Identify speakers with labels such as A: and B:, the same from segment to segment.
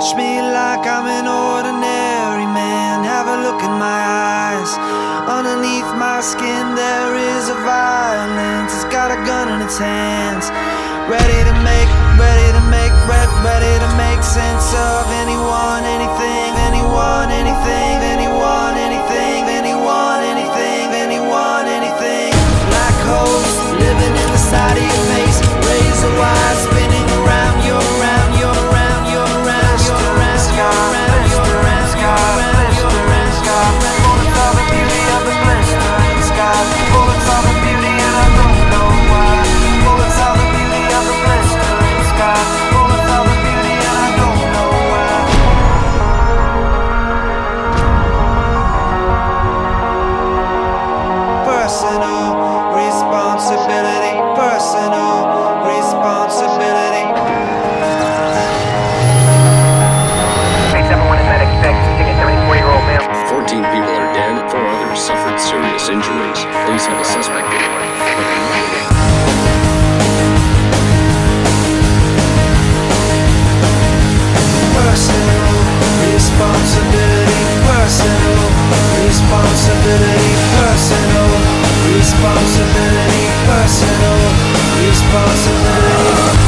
A: Watch me like I'm an ordinary man. Have a look in my eyes. Underneath my skin there is a violence. It's got a gun in its hands. Ready to make sense of anyone, anything, anyone, anything, anyone, anything, anyone, anything, anyone, anything. Black holes living in the side of your face. Razor wire spinning around, you're around, you're around, you're around, you're around, you're around, you're around, you're around, you're around, you're around. Bullets are the beauty of the blistering sky. Bullets are the beauty and I don't know why. Bullets are the beauty of the blistering sky. Bullets are the beauty and I don't know why. Personal responsibility. Personal responsibility.
B: Thanks everyone is medic. Taking a 74-year-old male.
C: 14 people are dead, 4 others suffered serious injuries. Police have a suspect anyway.
A: Personal responsibility. Personal responsibility. Personal responsibility. Personal responsibility.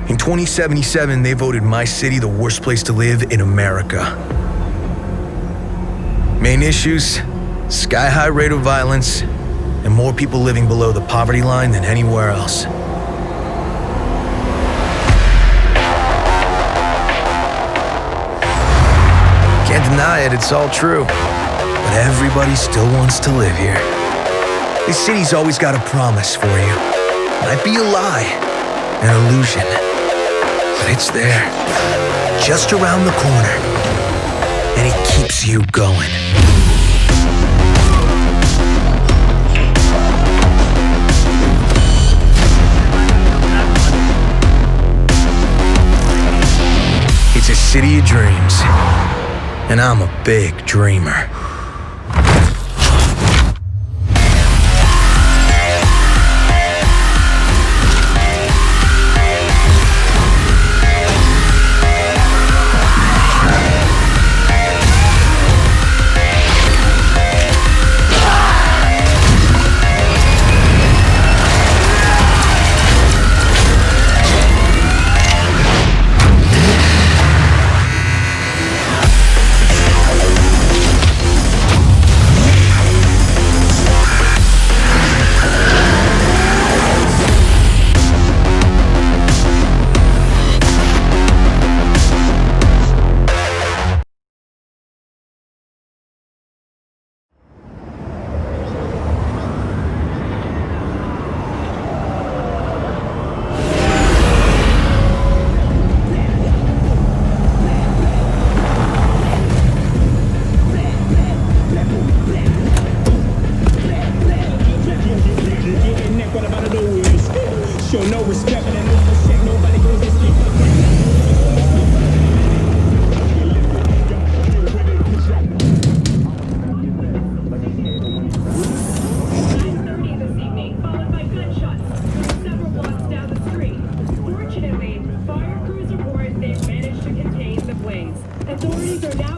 D: In 2077, they voted my city the worst place to live in America. Main issues: sky-high rate of violence, and more people living below the poverty line than anywhere else. Can't deny it, it's all true. But everybody still wants to live here. This city's always got a promise for you. Might be a lie, an illusion. But it's there, just around the corner, and it keeps you going. It's a city of dreams, and I'm a big dreamer.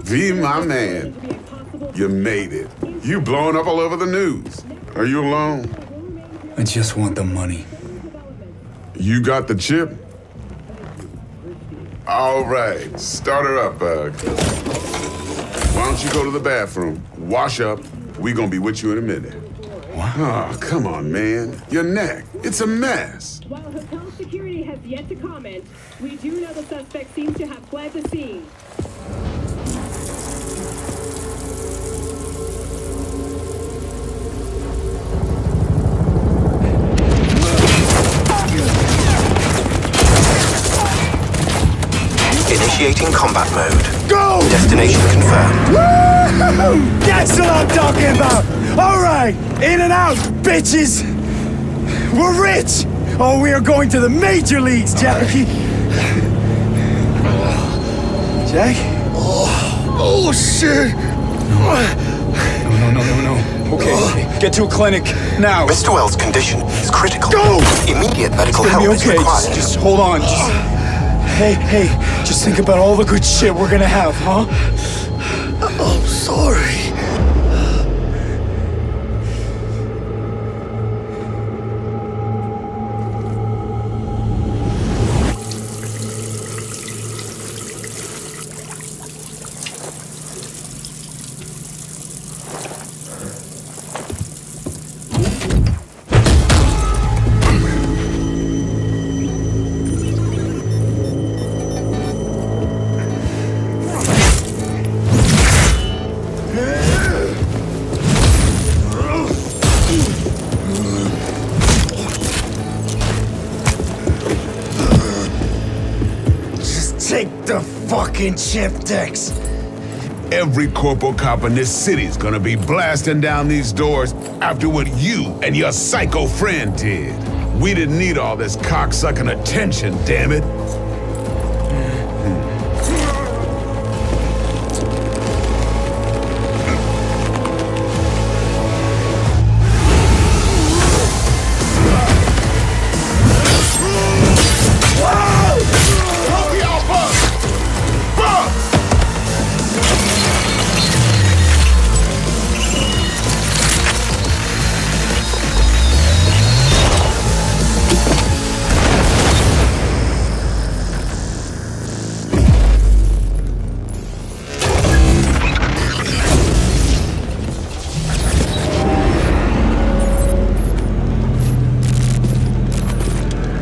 E: V, my man, you made it. You blowing up all over the news. Are you alone?
F: I just want the money.
E: You got the chip? All right, start her up, Bug. Why don't you go to the bathroom, wash up, we gonna be with you in a minute.
F: What?
E: Oh, come on, man. Your neck, it's a mess.
G: While hotel security has yet to comment, we do know the suspect seems to have fled the scene. Initiating combat mode.
H: Go!
G: Destination confirmed.
H: Woo! That's what I'm talking about! Alright, in and out, bitches! We're rich! Oh, we are going to the major leagues, Jackie! Jack?
D: Oh, shit!
F: No. Okay, get to a clinic now.
G: Mr. Wells' condition is critical.
H: Go!
G: Immediate medical
F: It's gonna
G: help
F: be okay.
G: is required.
F: Just hold on. Hey, just think about all the good shit we're gonna have, huh?
D: I'm sorry.
H: Take the fucking chip decks!
E: Every corporal cop in this city's gonna be blasting down these doors after what you and your psycho friend did. We didn't need all this cocksucking attention, damn it.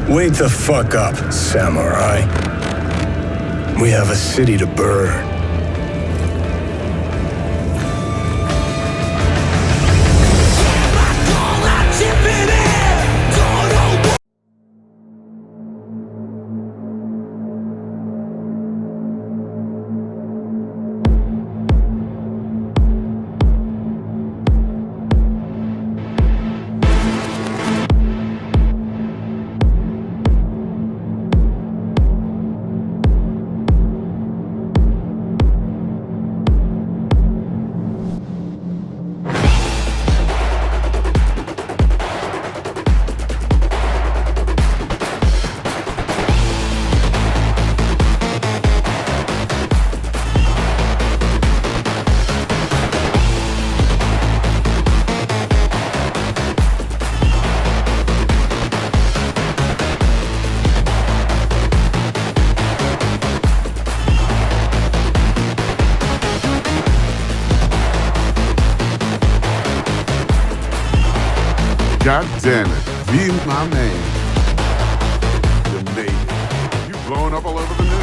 I: Wake the fuck up, samurai. We have a city to burn.
E: God damn it. Be my man. You made it. You're blowing up all over the news.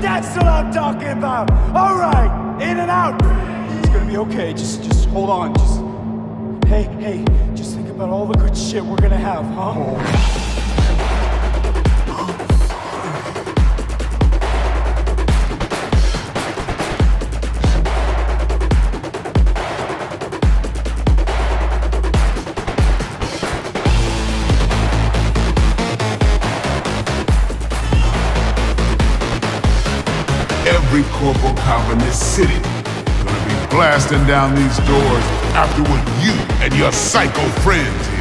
H: That's what I'm talking about! Alright, in and out!
F: It's gonna be okay. Just hold on. Hey, just think about all the good shit we're gonna have, huh?
E: Every corporal cop in this city gonna be blasting down these doors after what you and your psycho friend did.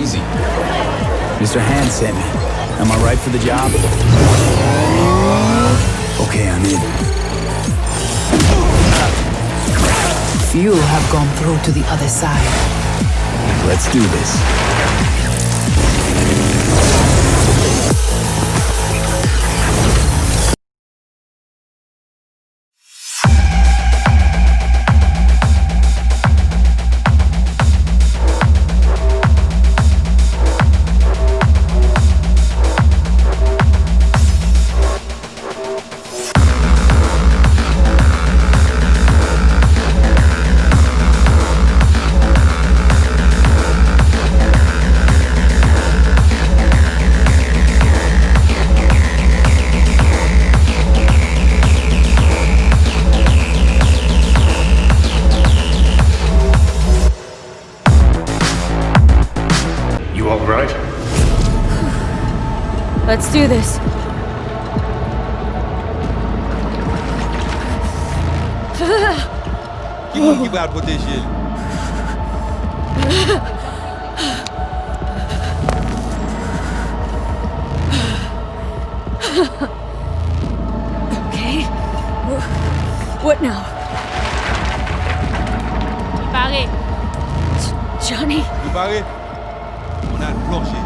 J: easy. Mr. Hand sent me. Am I right for the job? Okay, I'm in.
K: Few have gone through to the other side.
J: Let's do this.
L: Let's do this.
M: Que vai proteger ele.
L: Okay. What now?
N: Barré.
L: Johnny?
M: Barré. On a le plancher.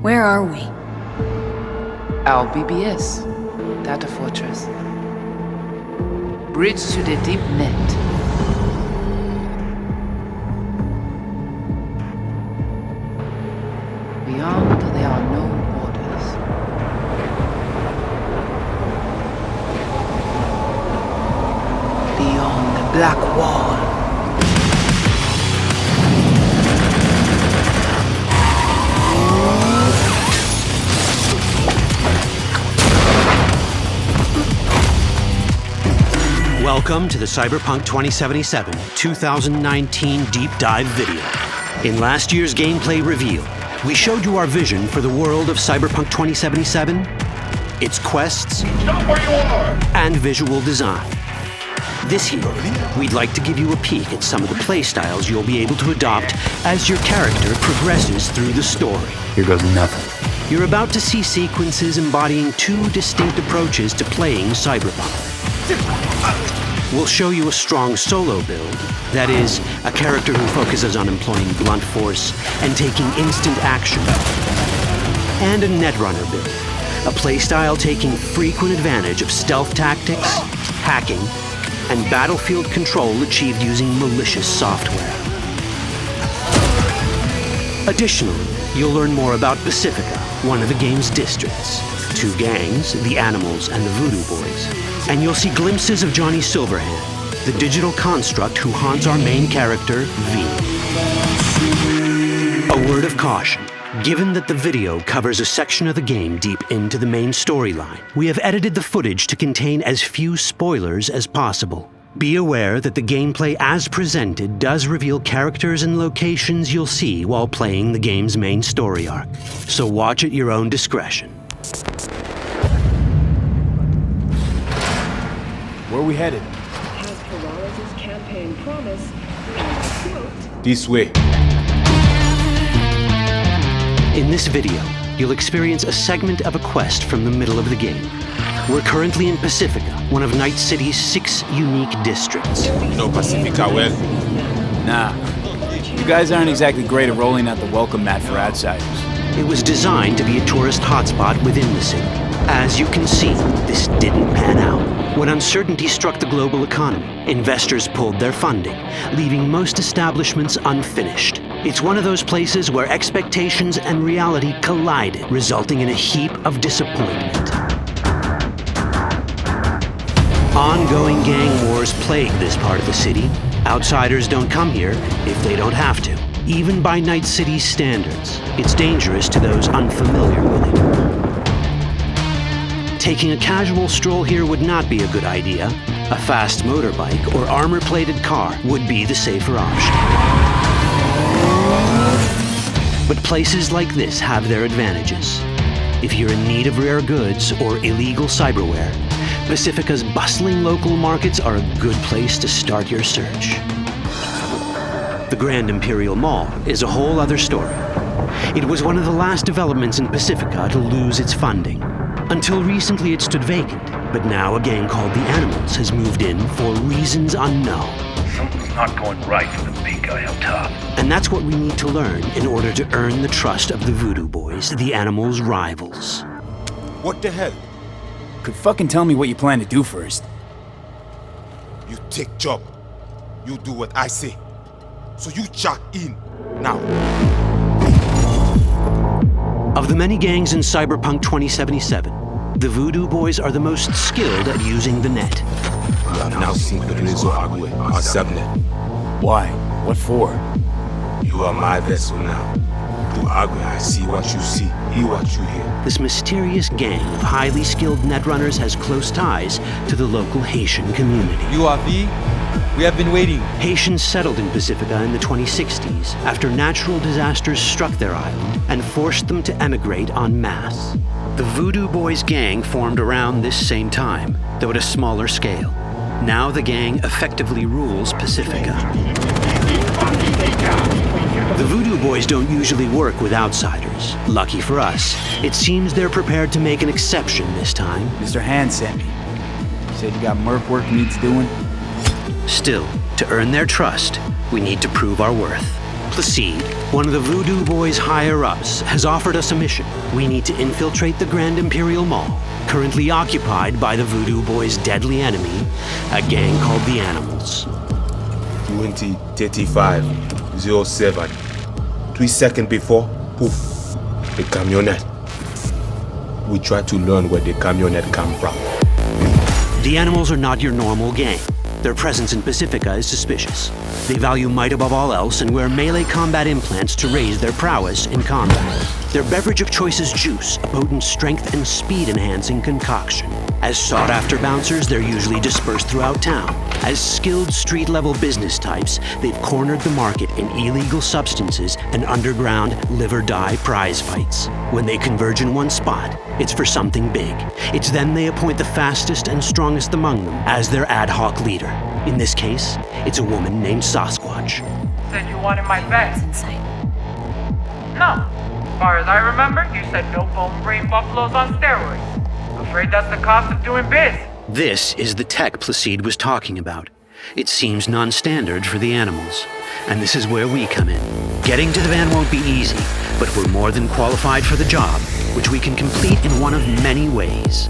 L: Where are we?
K: Our BBS, Data Fortress. Bridge to the deep net. Beyond, there are no borders. Beyond the black wall.
O: Welcome to the Cyberpunk 2077 2019 Deep Dive video. In last year's gameplay reveal, we showed you our vision for the world of Cyberpunk 2077, its quests, and visual design. This year, we'd like to give you a peek at some of the playstyles you'll be able to adopt as your character progresses through the story.
J: Here goes nothing.
O: You're about to see sequences embodying two distinct approaches to playing Cyberpunk. We'll show you a strong solo build, that is, a character who focuses on employing blunt force and taking instant action. And a netrunner build, a playstyle taking frequent advantage of stealth tactics, hacking, and battlefield control achieved using malicious software. Additionally, you'll learn more about Pacifica, one of the game's districts, two gangs, the Animals and the Voodoo Boys, and you'll see glimpses of Johnny Silverhand, the digital construct who haunts our main character, V. A word of caution. Given that the video covers a section of the game deep into the main storyline, we have edited the footage to contain as few spoilers as possible. Be aware that the gameplay as presented does reveal characters and locations you'll see while playing the game's main story arc, so watch at your own discretion.
J: Where are we headed?
P: As Peralez's campaign promise, quote,
M: This way.
O: In this video, you'll experience a segment of a quest from the middle of the game. We're currently in Pacifica, one of Night City's 6 unique districts.
M: You know Pacifica well?
J: Nah. You guys aren't exactly great at rolling out the welcome mat for outsiders.
O: It was designed to be a tourist hotspot within the city. As you can see, this didn't pan out. When uncertainty struck the global economy, investors pulled their funding, leaving most establishments unfinished. It's one of those places where expectations and reality collided, resulting in a heap of disappointment. Ongoing gang wars plagued this part of the city, Outsiders don't come here if they don't have to. Even by Night City's standards, it's dangerous to those unfamiliar with it. Taking a casual stroll here would not be a good idea. A fast motorbike or armor-plated car would be the safer option. But places like this have their advantages. If you're in need of rare goods or illegal cyberware, Pacifica's bustling local markets are a good place to start your search. The Grand Imperial Mall is a whole other story. It was one of the last developments in Pacifica to lose its funding. Until recently it stood vacant, but now a gang called the Animals has moved in for reasons unknown.
N: Something's not going right for the big guy up top.
O: And that's what we need to learn in order to earn the trust of the Voodoo Boys, the Animals' rivals.
Q: What the hell?
J: Could fucking tell me what you plan to do first.
Q: You take job. You do what I say. So you jack in now.
O: Of the many gangs in Cyberpunk 2077, the Voodoo Boys are the most skilled at using the net.
Q: You have now seen Pedrezo Agüe, our subnet.
J: Why? What for?
Q: You are my vessel now. Through Agüe, I see what you see, hear what you hear.
O: This mysterious gang of highly skilled netrunners has close ties to the local Haitian community.
M: You are V? We have been waiting.
O: Haitians settled in Pacifica in the 2060s after natural disasters struck their island and forced them to emigrate en masse. The Voodoo Boys gang formed around this same time, though at a smaller scale. Now the gang effectively rules Pacifica. The Voodoo Boys don't usually work with outsiders. Lucky for us, it seems they're prepared to make an exception this time.
J: Mr. Hand sent me. He said you got merc work needs doing.
O: Still, to earn their trust, we need to prove our worth. Placide, one of the Voodoo Boys' higher-ups, has offered us a mission. We need to infiltrate the Grand Imperial Mall, currently occupied by the Voodoo Boys' deadly enemy, a gang called the Animals.
Q: 20:35:07. 3 seconds before, poof, the camionette. We try to learn where the camionette come from.
O: The Animals are not your normal gang. Their presence in Pacifica is suspicious. They value might above all else and wear melee combat implants to raise their prowess in combat. Their beverage of choice is juice, a potent strength and speed-enhancing concoction. As sought-after bouncers, they're usually dispersed throughout town. As skilled street-level business types, they've cornered the market in illegal substances and underground live-or-die prize fights. When they converge in one spot, it's for something big. It's then they appoint the fastest and strongest among them as their ad hoc leader. In this case, it's a woman named Sasquatch.
R: Said you wanted my vet. Inside. No. As far as I remember, you said no bone brain buffaloes on steroids. Afraid that's the cost of doing biz.
O: This is the tech Placide was talking about. It seems non-standard for the Animals. And this is where we come in. Getting to the van won't be easy, but we're more than qualified for the job, which we can complete in one of many ways.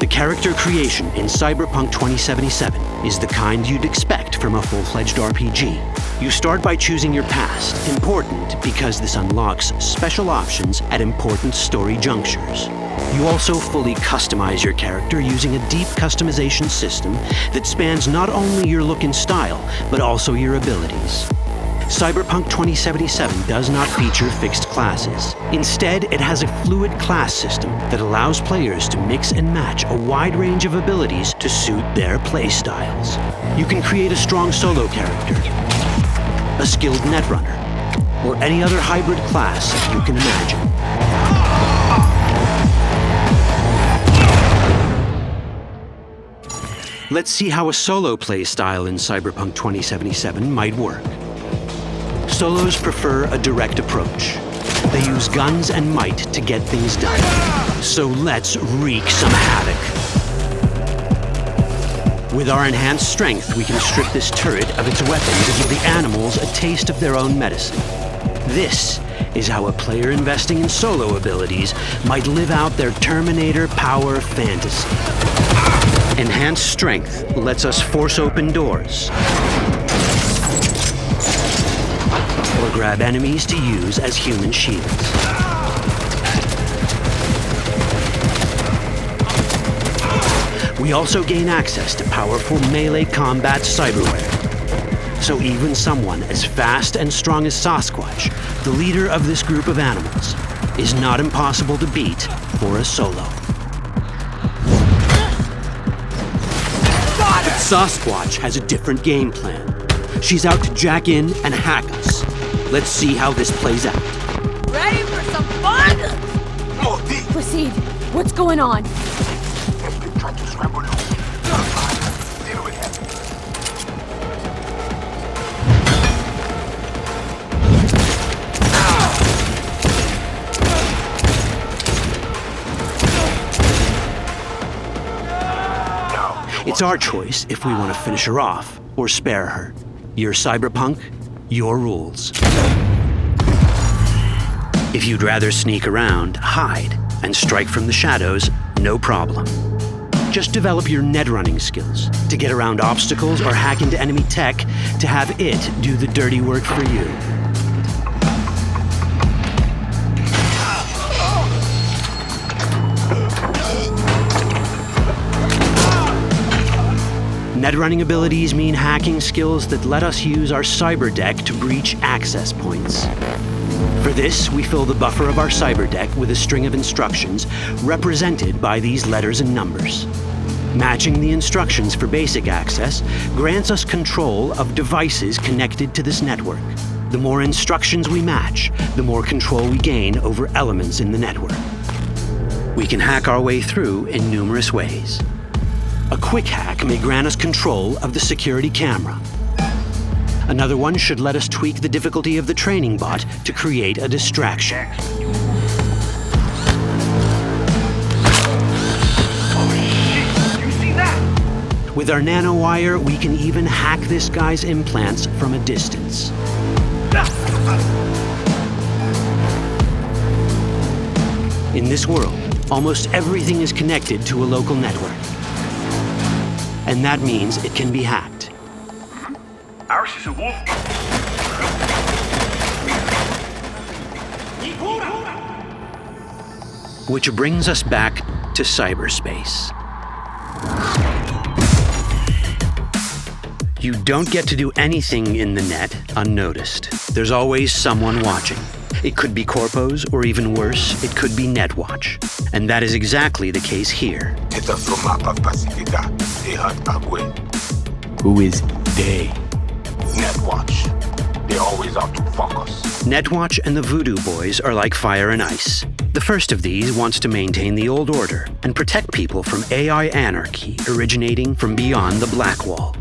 O: The character creation in Cyberpunk 2077 is the kind you'd expect from a full-fledged RPG. You start by choosing your past, important because this unlocks special options at important story junctures. You also fully customize your character using a deep customization system that spans not only your look and style, but also your abilities. Cyberpunk 2077 does not feature fixed classes. Instead, it has a fluid class system that allows players to mix and match a wide range of abilities to suit their playstyles. You can create a strong solo character, a skilled netrunner, or any other hybrid class you can imagine. Let's see how a solo playstyle in Cyberpunk 2077 might work. Solos prefer a direct approach. They use guns and might to get things done. So let's wreak some havoc. With our enhanced strength, we can strip this turret of its weapons and give the Animals a taste of their own medicine. This is how a player investing in solo abilities might live out their Terminator power fantasy. Enhanced strength lets us force open doors, or grab enemies to use as human shields. We also gain access to powerful melee combat cyberware. So even someone as fast and strong as Sasquatch, the leader of this group of animals, is not impossible to beat for a solo. But Sasquatch has a different game plan. She's out to jack in and hack us. Let's see how this plays out.
L: Ready for some fun? Proceed. What's going on?
O: It's our choice if we want to finish her off or spare her. Your Cyberpunk, your rules. If you'd rather sneak around, hide, and strike from the shadows, no problem. Just develop your net running skills to get around obstacles or hack into enemy tech to have it do the dirty work for you. Net running abilities mean hacking skills that let us use our cyber deck to breach access points. For this, we fill the buffer of our cyber deck with a string of instructions represented by these letters and numbers. Matching the instructions for basic access grants us control of devices connected to this network. The more instructions we match, the more control we gain over elements in the network. We can hack our way through in numerous ways. A quick hack may grant us control of the security camera. Another one should let us tweak the difficulty of the training bot to create a distraction. With our nanowire, we can even hack this guy's implants from a distance. In this world, almost everything is connected to a local network. And that means it can be hacked.
N: Ours is a wolf.
O: Which brings us back to cyberspace. You don't get to do anything in the net unnoticed. There's always someone watching. It could be corpos, or even worse, it could be Netwatch. And that is exactly the case here.
Q: Who is they?
G: Netwatch. They always out to fuck us.
O: Netwatch and the Voodoo Boys are like fire and ice. The first of these wants to maintain the old order and protect people from AI anarchy originating from beyond the Black Wall.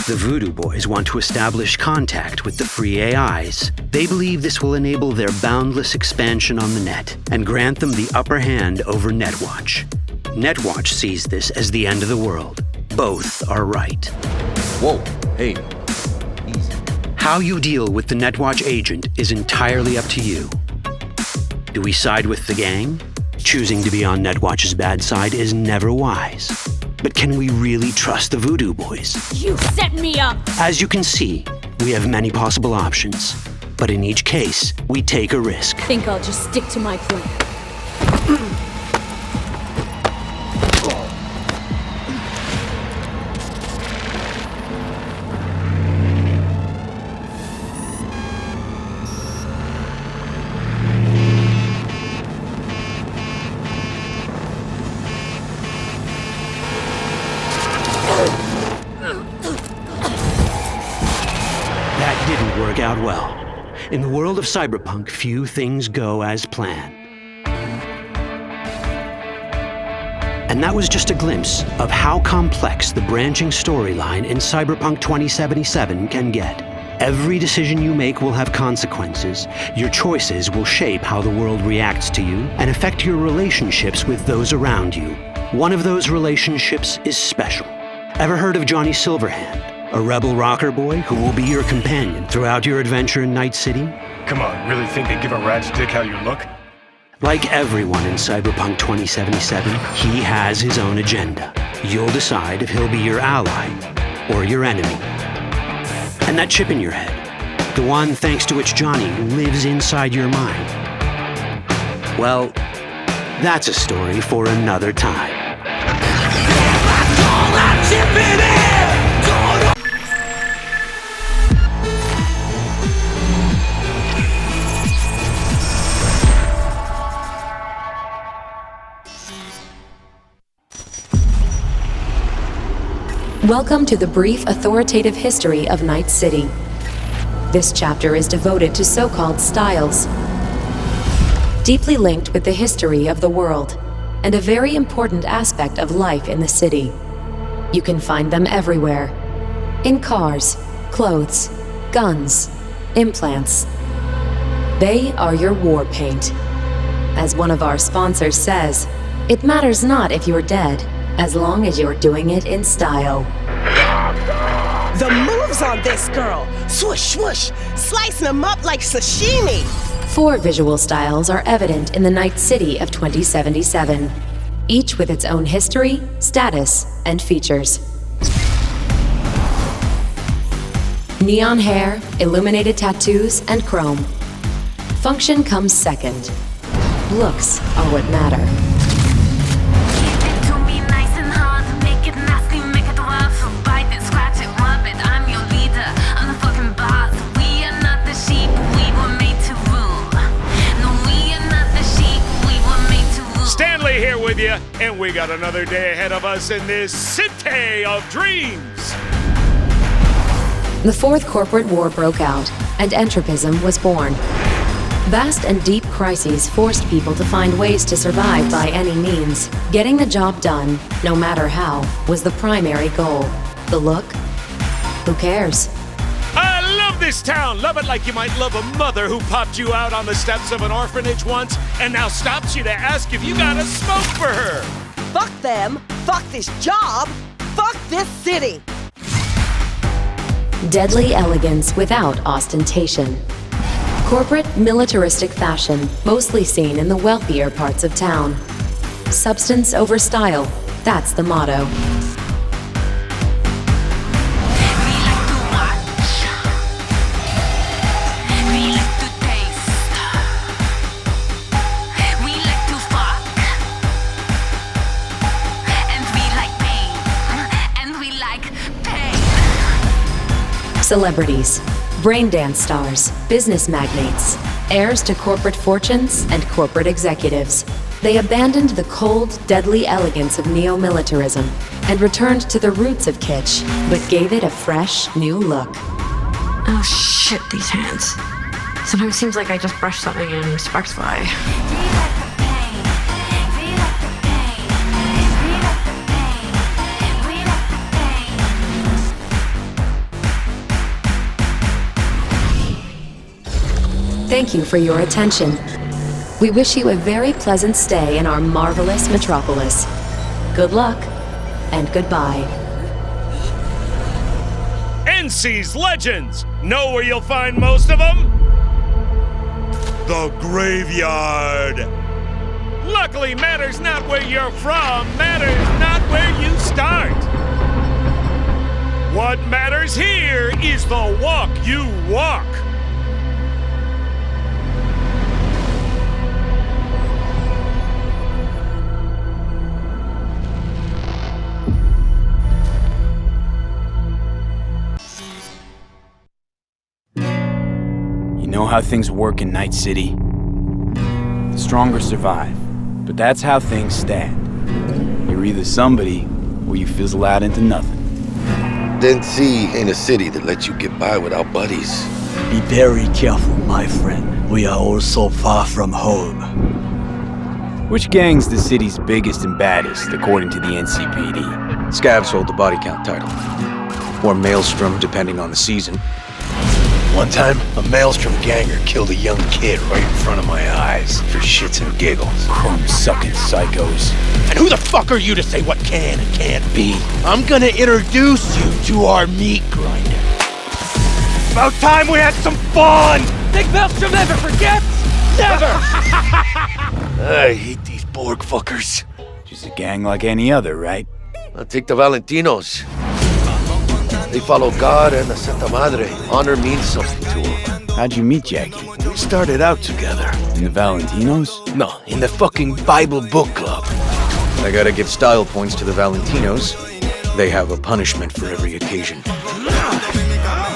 O: The Voodoo Boys want to establish contact with the free AIs. They believe this will enable their boundless expansion on the net and grant them the upper hand over Netwatch. Netwatch sees this as the end of the world. Both are right.
Q: Whoa, hey, easy.
O: How you deal with the Netwatch agent is entirely up to you. Do we side with the gang? Choosing to be on Netwatch's bad side is never wise. But can we really trust the Voodoo Boys?
L: You set me up!
O: As you can see, we have many possible options. But in each case, we take a risk.
L: Think I'll just stick to my plan.
O: Out well. In the world of cyberpunk, few things go as planned. And that was just a glimpse of how complex the branching storyline in Cyberpunk 2077 can get. Every decision you make will have consequences. Your choices will shape how the world reacts to you and affect your relationships with those around you. One of those relationships is special. Ever heard of Johnny Silverhand? A rebel rocker boy who will be your companion throughout your adventure in Night City?
I: Come on, really think they give a rat's dick how you look?
O: Like everyone in Cyberpunk 2077, he has his own agenda. You'll decide if he'll be your ally or your enemy. And that chip in your head, the one thanks to which Johnny lives inside your mind. Well, that's a story for another time.
S: Welcome to the brief authoritative history of Night City. This chapter is devoted to so-called styles, deeply linked with the history of the world, and a very important aspect of life in the city. You can find them everywhere. In cars, clothes, guns, implants. They are your war paint. As one of our sponsors says, it matters not if you're dead, as long as you're doing it in style.
T: The moves on this girl! Swoosh, swoosh! Slicing them up like sashimi!
S: 4 visual styles are evident in the Night City of 2077, each with its own history, status, and features. Neon hair, illuminated tattoos, and chrome. Function comes second. Looks are what matter.
U: Here with you, and we got another day ahead of us in this city of dreams.
S: The Fourth Corporate War broke out, and entropism was born. Vast and deep crises forced people to find ways to survive by any means. Getting the job done, no matter how, was the primary goal. The look? Who cares?
U: I love this town. Love it like you might love a mother who popped you out on the steps of an orphanage once and now stops you to ask if you got a smoke for her.
T: Fuck them, fuck this job, fuck this city.
S: Deadly elegance without ostentation. Corporate, militaristic fashion, mostly seen in the wealthier parts of town. Substance over style, that's the motto. Celebrities, braindance stars, business magnates, heirs to corporate fortunes and corporate executives. They abandoned the cold, deadly elegance of neo-militarism and returned to the roots of kitsch, but gave it a fresh, new look.
V: Oh shit, these hands. Sometimes it seems like I just brushed something and sparks fly.
S: Thank you for your attention. We wish you a very pleasant stay in our marvelous metropolis. Good luck, and goodbye.
U: NC's Legends! Know where you'll find most of them? The graveyard! Luckily, matters not where you're from, matters not where you start. What matters here is the walk you walk.
J: You know how things work in Night City? The stronger survive, but that's how things stand. You're either somebody, or you fizzle out into nothing.
W: Then C ain't a city that lets you get by without buddies.
X: Be very careful, my friend. We are all so far from home.
J: Which gang's the city's biggest and baddest, according to the NCPD?
D: Scavs hold the body count title. Or Maelstrom, depending on the season.
W: One time, a Maelstrom ganger killed a young kid right in front of my eyes for shits and giggles.
J: Chrome-sucking psychos.
W: And who the fuck are you to say what can and can't be? I'm gonna introduce you to our meat grinder.
X: About time we had some fun! Think Maelstrom never forgets? Never!
W: I hate these Borg fuckers.
J: Just a gang like any other, right?
W: I'll take the Valentinos. They follow God and the Santa Madre. Honor means something to them.
J: How'd you meet Jackie?
W: We started out together.
J: In the Valentinos?
W: No, in the fucking Bible book club.
D: I gotta give style points to the Valentinos.
A: They have a punishment for every occasion.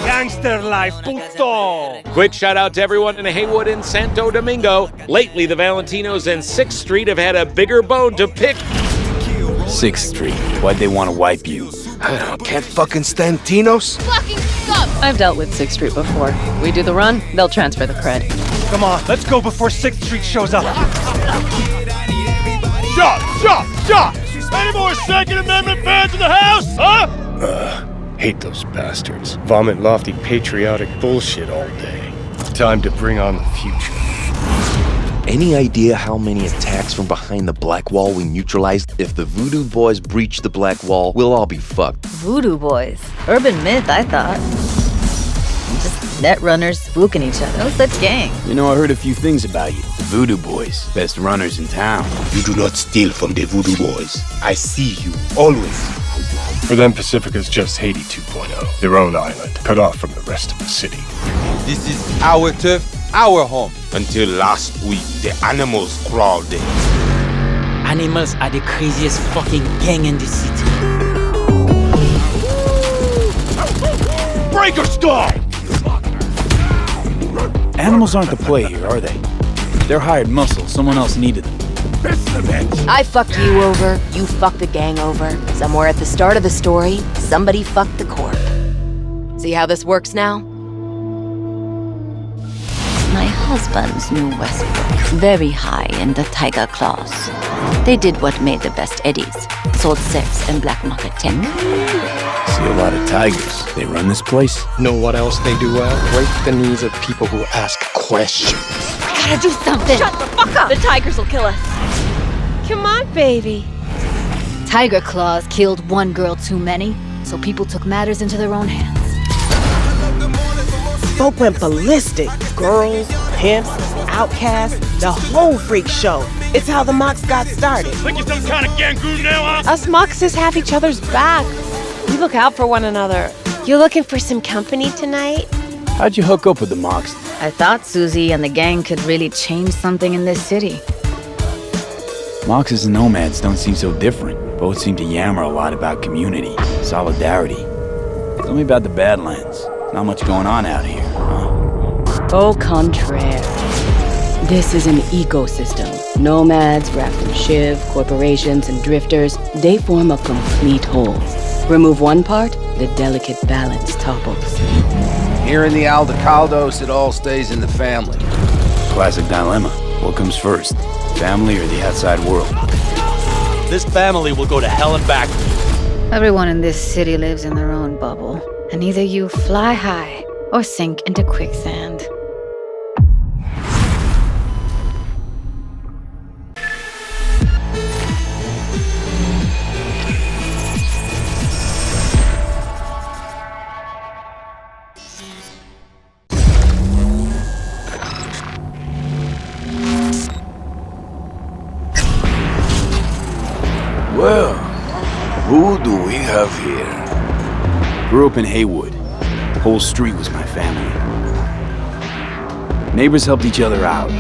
X: Gangster life, puto!
U: Quick shout out to everyone in Haywood and Santo Domingo. Lately, the Valentinos and 6th Street have had a bigger bone to pick.
J: 6th Street. Why'd they want to wipe you?
A: Can't fucking stand Tinos.
L: Fucking suck!
B: I've dealt with 6th Street before. We do the run, they'll transfer the cred.
X: Come on, let's go before 6th Street shows up.
U: Shot! Any more Second Amendment fans in the house, huh?
I: Hate those bastards. Vomit lofty patriotic bullshit all day. Time to bring on the future.
C: Any idea how many attacks from behind the Black Wall we neutralized? If the Voodoo Boys breach the Black Wall, we'll all be fucked.
B: Voodoo Boys. Urban myth, I thought. Just net runners spooking each other. No such gang.
J: You know, I heard a few things about you. The Voodoo Boys, best runners in town.
Q: You do not steal from the Voodoo Boys. I see you, always.
I: For them, Pacifica's just Haiti 2.0. Their own island, cut off from the rest of the city.
M: This is our turf, our home.
Q: Until last week, the animals crawled in.
H: Animals are the craziest fucking gang in the city.
X: Breaker's gone!
J: Animals aren't the play here, are they? They're hired muscle. Someone else needed them.
Y: I fucked you over, you fucked the gang over. Somewhere at the start of the story, somebody fucked the corp. See how this works now?
B: My husband's new Westbrook. Very high in the tiger claws. They did what made the best eddies. Sold sex and black market tech.
J: See a lot of tigers. They run this place.
A: Know what else they do well? Break the knees of people who ask questions.
B: I gotta do something!
L: Shut the fuck up!
B: The tigers will kill us.
L: Come on, baby.
B: Tiger claws killed one girl too many, so people took matters into their own hands.
T: Folk went ballistic. Girls, pimps, outcasts, the whole freak show. It's how the Mox got started.
U: Think you're some kind of gangoon now, huh?
L: Us Moxes have each other's back. We look out for one another. You looking for some company tonight?
J: How'd you hook up with the Mox?
B: I thought Susie and the gang could really change something in this city.
J: Moxes and nomads don't seem so different. Both seem to yammer a lot about community, solidarity. Tell me about the Badlands. Not much going on out here, huh?
B: Au contraire. This is an ecosystem. Nomads, wrapped in shiv, corporations, and drifters, they form a complete whole. Remove one part, the delicate balance topples.
A: Here in the Aldecaldos, it all stays in the family.
J: Classic dilemma. What comes first? Family or the outside world?
H: This family will go to hell and back.
B: Everyone in this city lives in their own bubble, and either you fly high or sink into quicksand.
A: Well, who do we have here?
J: Grew up in Haywood. Whole street was my family. Neighbors helped each other out.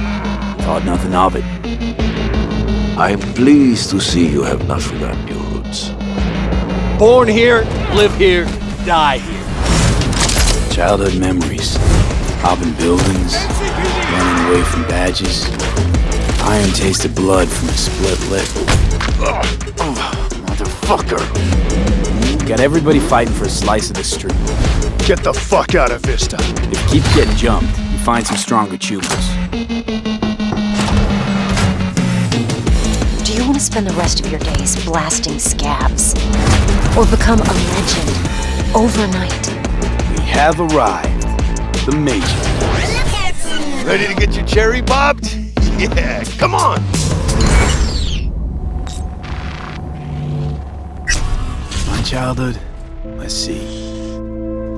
J: Thought nothing of it.
A: I'm pleased to see you have not forgotten your roots.
H: Born here, live here, die here.
J: Childhood memories. Hopping buildings, running away from badges. Iron tasted blood from a split lip.
A: Motherfucker!
J: Got everybody fighting for a slice of the street.
A: Get the fuck out of Vista.
J: If you keep getting jumped, you find some stronger choopers.
Y: Do you want to spend the rest of your days blasting scabs? Or become a legend overnight?
J: We have arrived. The Major.
A: Ready to get your cherry bobbed? Yeah, come on!
J: My childhood? Let's see.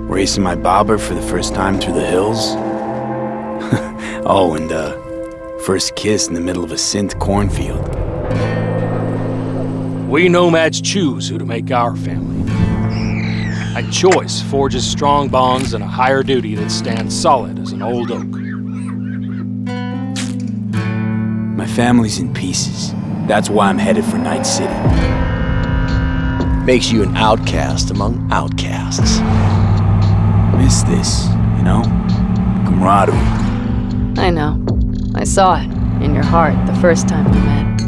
J: Racing my bobber for the first time through the hills? Oh, and first kiss in the middle of a synth cornfield.
H: We nomads choose who to make our family. A choice forges strong bonds and a higher duty that stands solid as an old oak.
J: My family's in pieces. That's why I'm headed for Night City.
C: Makes you an outcast among outcasts.
J: Miss this, you know? Camaraderie.
B: I know. I saw it in your heart the first time we met.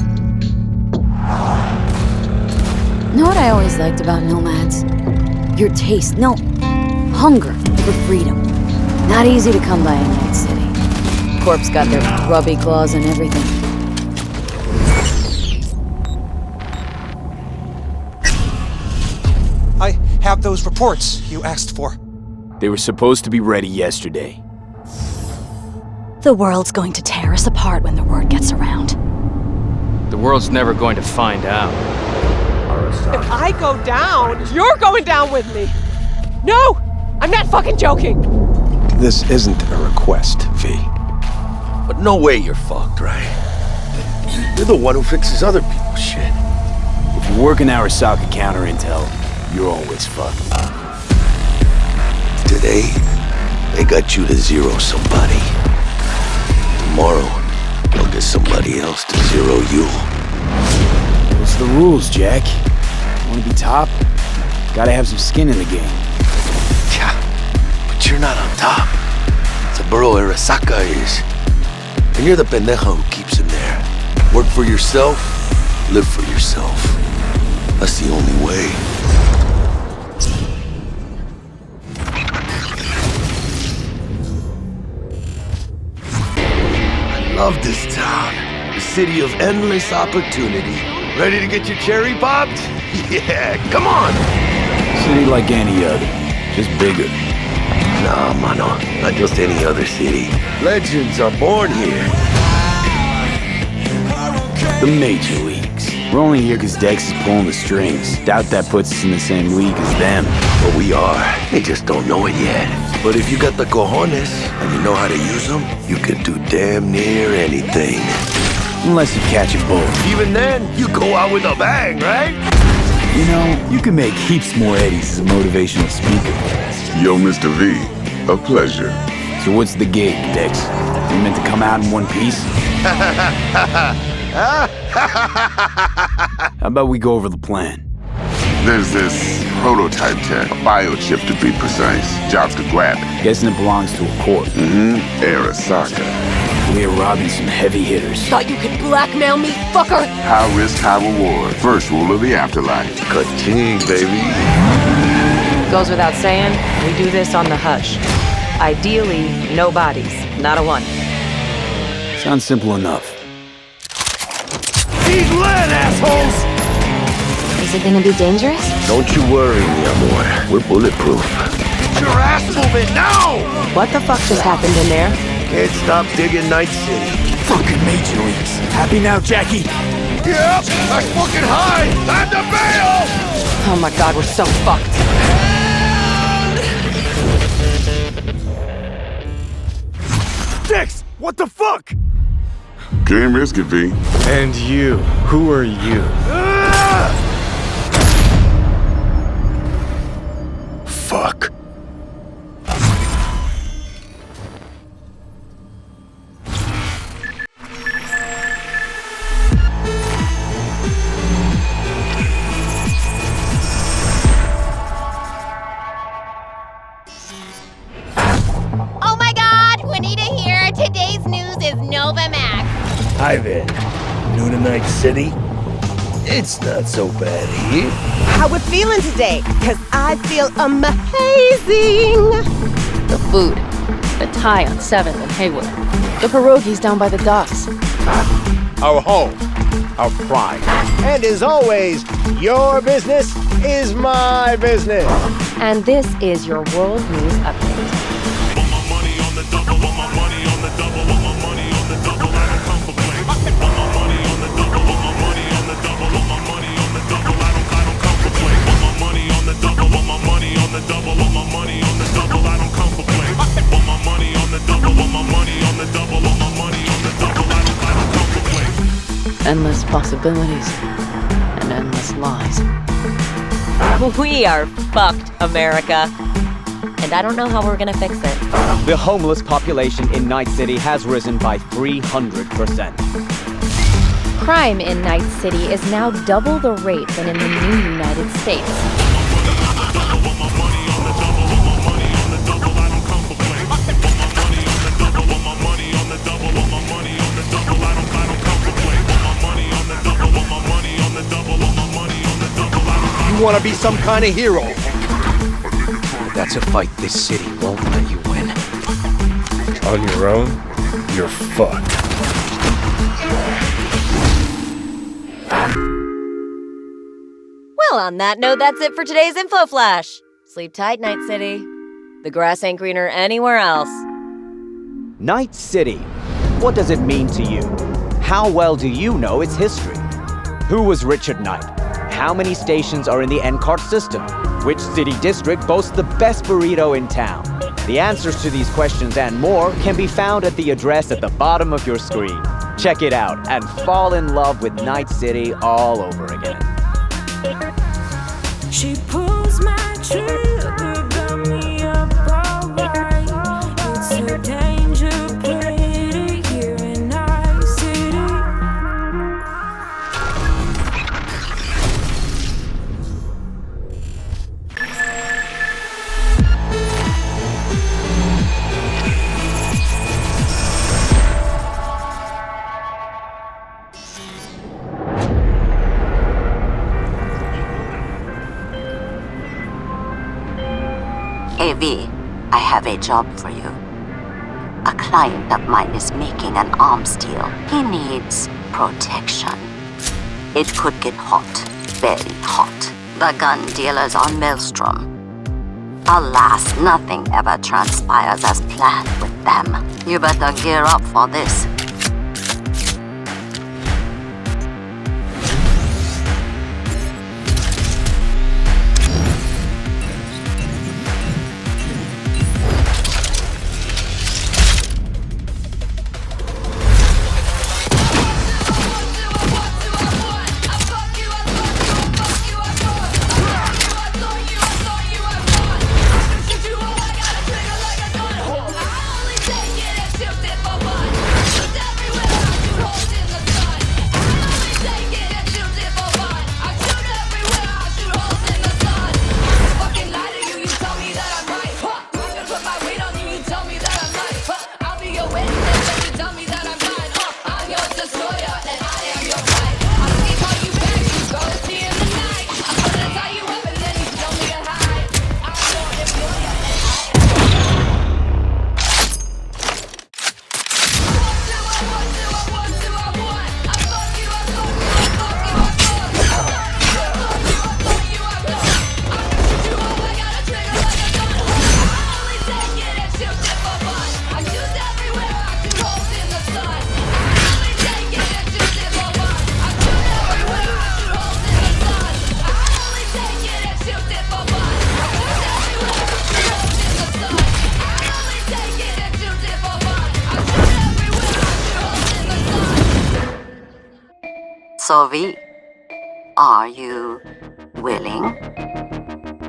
E: Know what I always liked about nomads? Your taste, no, hunger for freedom. Not easy to come by in Night City. Corp's got their grubby claws and everything.
F: I have those reports you asked for.
J: They were supposed to be ready yesterday.
E: The world's going to tear us apart when the word gets around.
H: The world's never going to find out.
L: If I go down, you're going down with me. No! I'm not fucking joking!
A: This isn't a request, V.
W: But no way you're fucked, right? You're the one who fixes other people's shit.
J: If you work in Arasaka counter intel, you're always fucked.
W: Today, they got you to zero somebody. Tomorrow, they'll get somebody else to zero you.
J: What's the rules, Jack? Wanna be top? Gotta have some skin in the game.
W: Yeah, but you're not on top. Saburo Arasaka is. And you're the pendejo who keeps him there. Work for yourself, live for yourself. That's the only way. I love this town. The city of endless opportunity. Ready to get your cherry popped? Yeah, come on!
J: City like any other, just bigger.
W: Nah, mano, not just any other city. Legends are born here.
J: The major leagues. We're only here because Dex is pulling the strings. Doubt that puts us in the same league as them.
W: But we are. They just don't know it yet. But if you got the cojones and you know how to use them, you can do damn near anything.
J: Unless you catch a bull.
W: Even then, you go out with a bang, right?
J: You know, you can make heaps more eddies as a motivational speaker.
K: Yo, Mr. V, a pleasure.
J: So what's the gig, Dex? You meant to come out in one piece? How about we go over the plan?
K: There's this prototype tech, a biochip to be precise. Jobs to grab it.
J: Guessing it belongs to a corp.
K: Arasaka.
J: We're robbing some heavy hitters.
Y: Thought you could blackmail me, fucker?
K: High risk, high reward. First rule of the afterlife.
W: Ka-ching, baby.
Y: Goes without saying, we do this on the hush. Ideally, no bodies, not a one.
J: Sounds simple enough.
W: He's lit, assholes!
E: Is it gonna be dangerous?
W: Don't you worry, mi amor. We're bulletproof. Get your ass moving now!
Y: What the fuck just happened in there?
W: Can't stop digging Night City.
J: Fucking major leagues. Happy now, Jackie?
W: Yep, that's fucking high! Time to bail!
Y: Oh my god, we're so fucked.
N: Dex, what the fuck?
K: Can't risk it, V.
I: And you, who are you? Fuck.
P: Oh my god, Juanita here. Today's news is Nova Max.
W: Hi there. New to Night City? It's not so bad here.
T: How we feeling today? Cause I feel amazing.
B: The food. The Thai on 7th and Haywood. The pierogies down by the docks.
G: Our home, our pride.
R: And as always, your business is my business.
Y: And this is your World News Update.
B: Endless possibilities and endless lies.
Y: We are fucked, America. And I don't know how we're gonna fix it.
Z: The homeless population in Night City has risen by 300%.
D: Crime in Night City is now double the rate than in the new United States.
R: You want to be some kind of hero?
W: That's a fight this city won't let you win.
Q: On your own, you're fucked.
Y: Well, on that note, that's it for today's Info Flash. Sleep tight, Night City. The grass ain't greener anywhere else.
R: Night City. What does it mean to you? How well do you know its history? Who was Richard Knight? How many stations are in the NCART system? Which city district boasts the best burrito in town? The answers to these questions and more can be found at the address at the bottom of your screen. Check it out and fall in love with Night City all over again.
M: She pulls my trigger, got me up alright. It's a danger pretty here in Night City.
O: AV, I have a job for you. A client of mine is making an arms deal. He needs protection. It could get hot, very hot. The gun dealers are Maelstrom. Alas, nothing ever transpires as planned with them. You better gear up for this. So V, are you willing?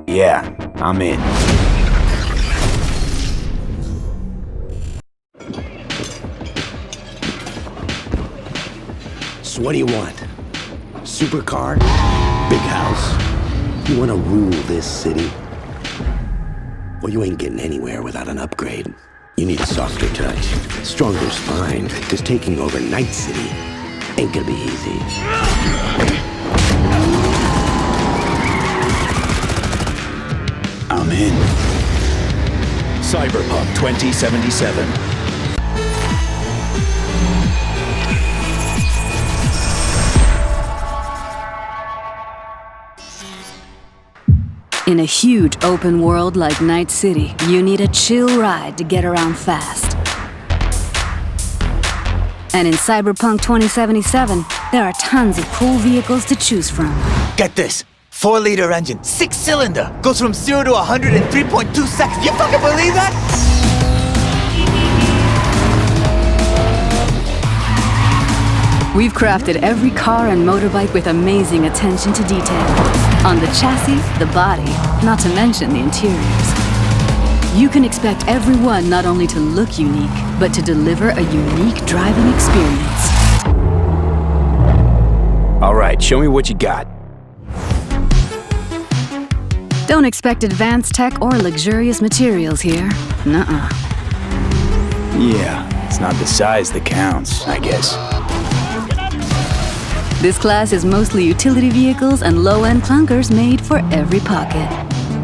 J: Yeah, I'm in.
W: So what do you want? Supercar? Big house? You want to rule this city? Well, you ain't getting anywhere without an upgrade. You need a softer touch, stronger spine, because taking over Night City ain't gonna be easy.
J: I'm in.
S: Cyberpunk 2077.
V: In a huge open world like Night City, you need a chill ride to get around fast. And in Cyberpunk 2077, there are tons of cool vehicles to choose from.
Z: Get this. 4-liter engine, 6-cylinder, goes from 0 to 100 in 3.2 seconds. You fucking believe that?
V: We've crafted every car and motorbike with amazing attention to detail. On the chassis, the body, not to mention the interiors. You can expect every one not only to look unique, but to deliver a unique driving experience.
J: All right, show me what you got.
V: Don't expect advanced tech or luxurious materials here. Nuh-uh.
J: Yeah, it's not the size that counts, I guess.
V: This class is mostly utility vehicles and low-end clunkers made for every pocket.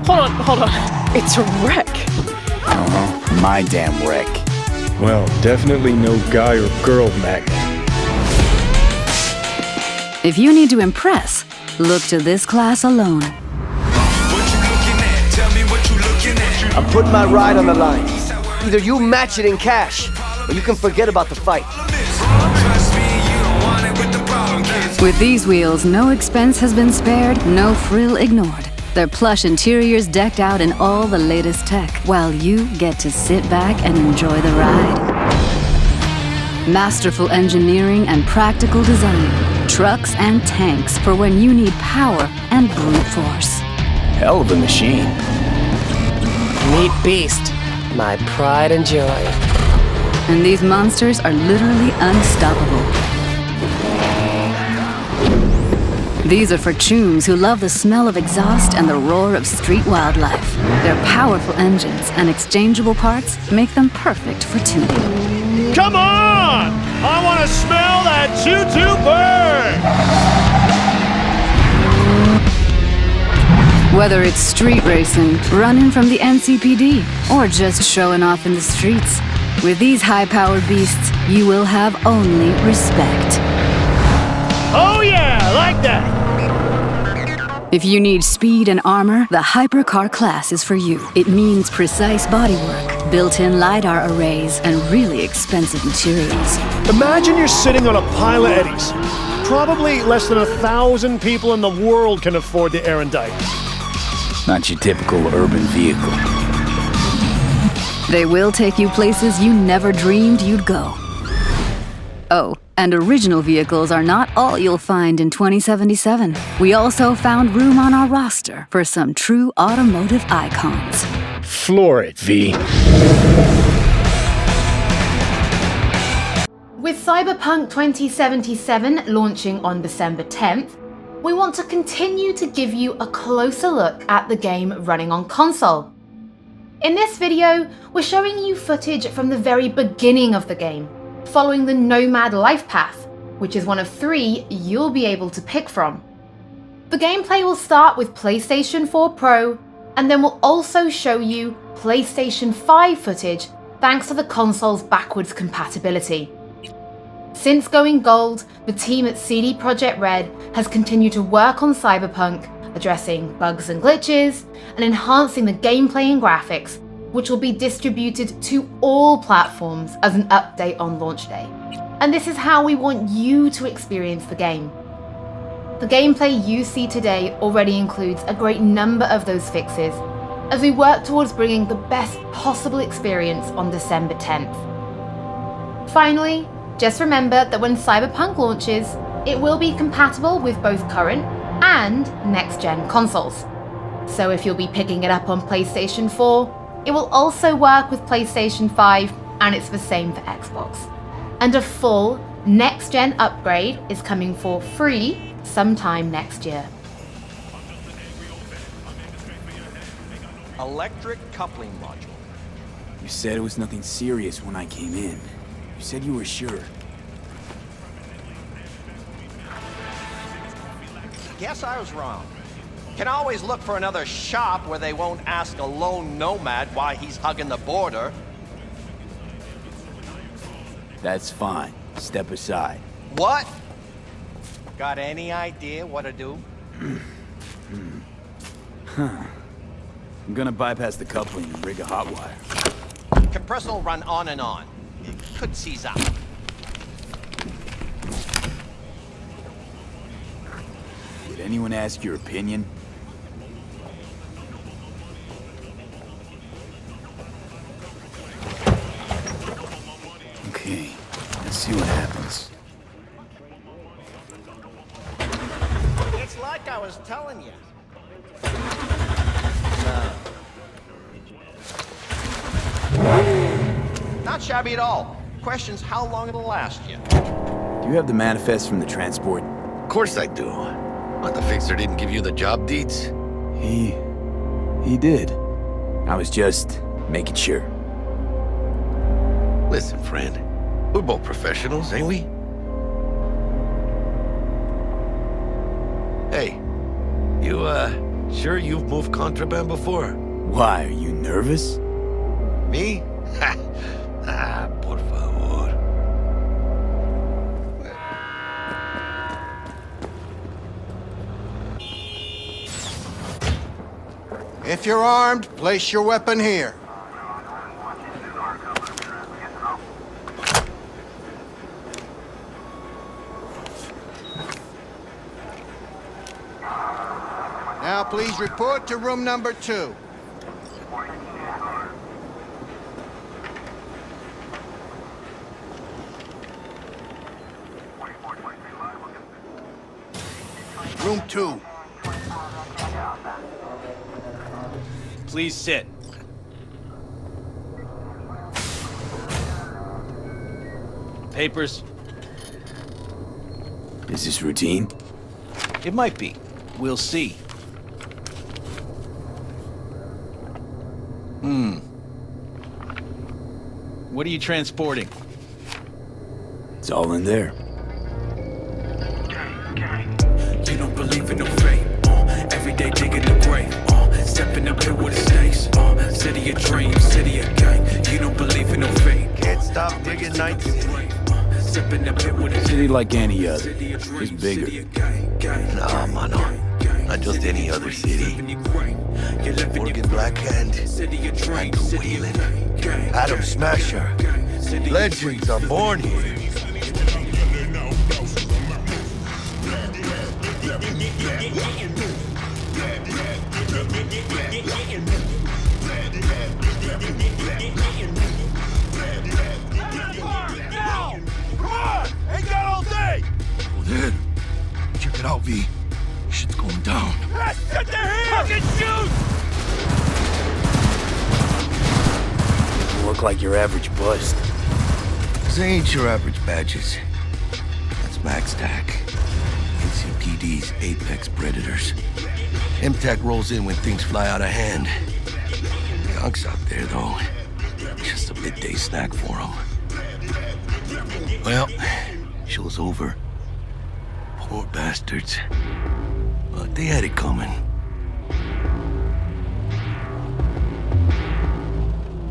T: Hold on. It's a wreck.
J: Uh-huh, my damn wreck.
C: Well, definitely no guy or girl magnet.
V: If you need to impress, look to this class alone.
F: I'm putting my ride on the line. Either you match it in cash, or you can forget about the fight.
V: With these wheels, no expense has been spared, no frill ignored. Their plush interiors decked out in all the latest tech, while you get to sit back and enjoy the ride. Masterful engineering and practical design. Trucks and tanks for when you need power and brute force.
J: Hell of a machine.
F: Neat beast. My pride and joy.
V: And these monsters are literally unstoppable. These are for chooms who love the smell of exhaust and the roar of street wildlife. Their powerful engines and exchangeable parts make them perfect for tuning.
H: Come on! I want to smell that choo-choo burn!
V: Whether it's street racing, running from the NCPD, or just showing off in the streets, with these high-powered beasts, you will have only respect.
H: Oh yeah, like that!
V: If you need speed and armor, the Hypercar class is for you. It means precise bodywork, built-in LiDAR arrays, and really expensive materials.
H: Imagine you're sitting on a pile of eddies. Probably less than 1,000 people in the world can afford the erudite.
J: Not your typical urban vehicle.
V: They will take you places you never dreamed you'd go. Oh, and original vehicles are not all you'll find in 2077. We also found room on our roster for some true automotive icons.
H: Floor it, V.
L: With Cyberpunk 2077 launching on December 10th, we want to continue to give you a closer look at the game running on console. In this video, we're showing you footage from the very beginning of the game, following the Nomad Lifepath, which is one of 3 you'll be able to pick from. The gameplay will start with PlayStation 4 Pro, and then we'll also show you PlayStation 5 footage thanks to the console's backwards compatibility. Since going gold, the team at CD Projekt Red has continued to work on Cyberpunk, addressing bugs and glitches, and enhancing the gameplay and graphics, which will be distributed to all platforms as an update on launch day. And this is how we want you to experience the game. The gameplay you see today already includes a great number of those fixes, as we work towards bringing the best possible experience on December 10th. Finally, just remember that when Cyberpunk launches, it will be compatible with both current and next-gen consoles. So if you'll be picking it up on PlayStation 4, it will also work with PlayStation 5, and it's the same for Xbox. And a full next-gen upgrade is coming for free sometime next year.
U: Electric coupling module.
J: You said it was nothing serious when I came in. You said you were sure.
U: Guess I was wrong. Can always look for another shop where they won't ask a lone nomad why he's hugging the border.
J: That's fine. Step aside.
U: What? Got any idea what to do?
J: Huh. I'm gonna bypass the coupling and rig a hot wire.
U: Compressor will run on and on. It could seize up.
J: Did anyone ask your opinion? Okay, let's see what happens.
U: It's like I was telling you. Not shabby at all. Question's how long it'll last you.
J: Do you have the manifest from the transport?
U: Of
W: course I do. But the fixer didn't give you the job deeds?
J: He did. I was just making sure.
W: Listen, friend. We're both professionals, ain't we? Hey, you, sure you've moved contraband before?
J: Why, are you nervous?
W: Me? Por favor.
A: If you're armed, place your weapon here. Now please report to room number 2. Room 2.
S: Please sit. Papers?
J: Is this routine?
S: It might be. We'll see. What are you transporting?
J: It's all in there.
E: You don't believe in no fate. Every day digging the grave. Stepping up here with the stakes. City of dreams, city of gang. You don't believe in no fate.
W: Can't stop digging Night City.
E: Stepping up here with the
J: City like any other. Just bigger.
W: Nah, mano. Not just any other city. Morgan Blackhand, Andrew Whelan, Adam Smasher. Legends are born here. Dude, check it out, V. Shit's going down.
E: Get their hands! Fucking shoot!
J: You look like your average bust.
W: This ain't your average badges. That's MaxTac. NCPD's apex predators. MTAC rolls in when things fly out of hand. Gonks out there, though. Just a midday snack for them. Well, show's over. Poor bastards. But they had it coming.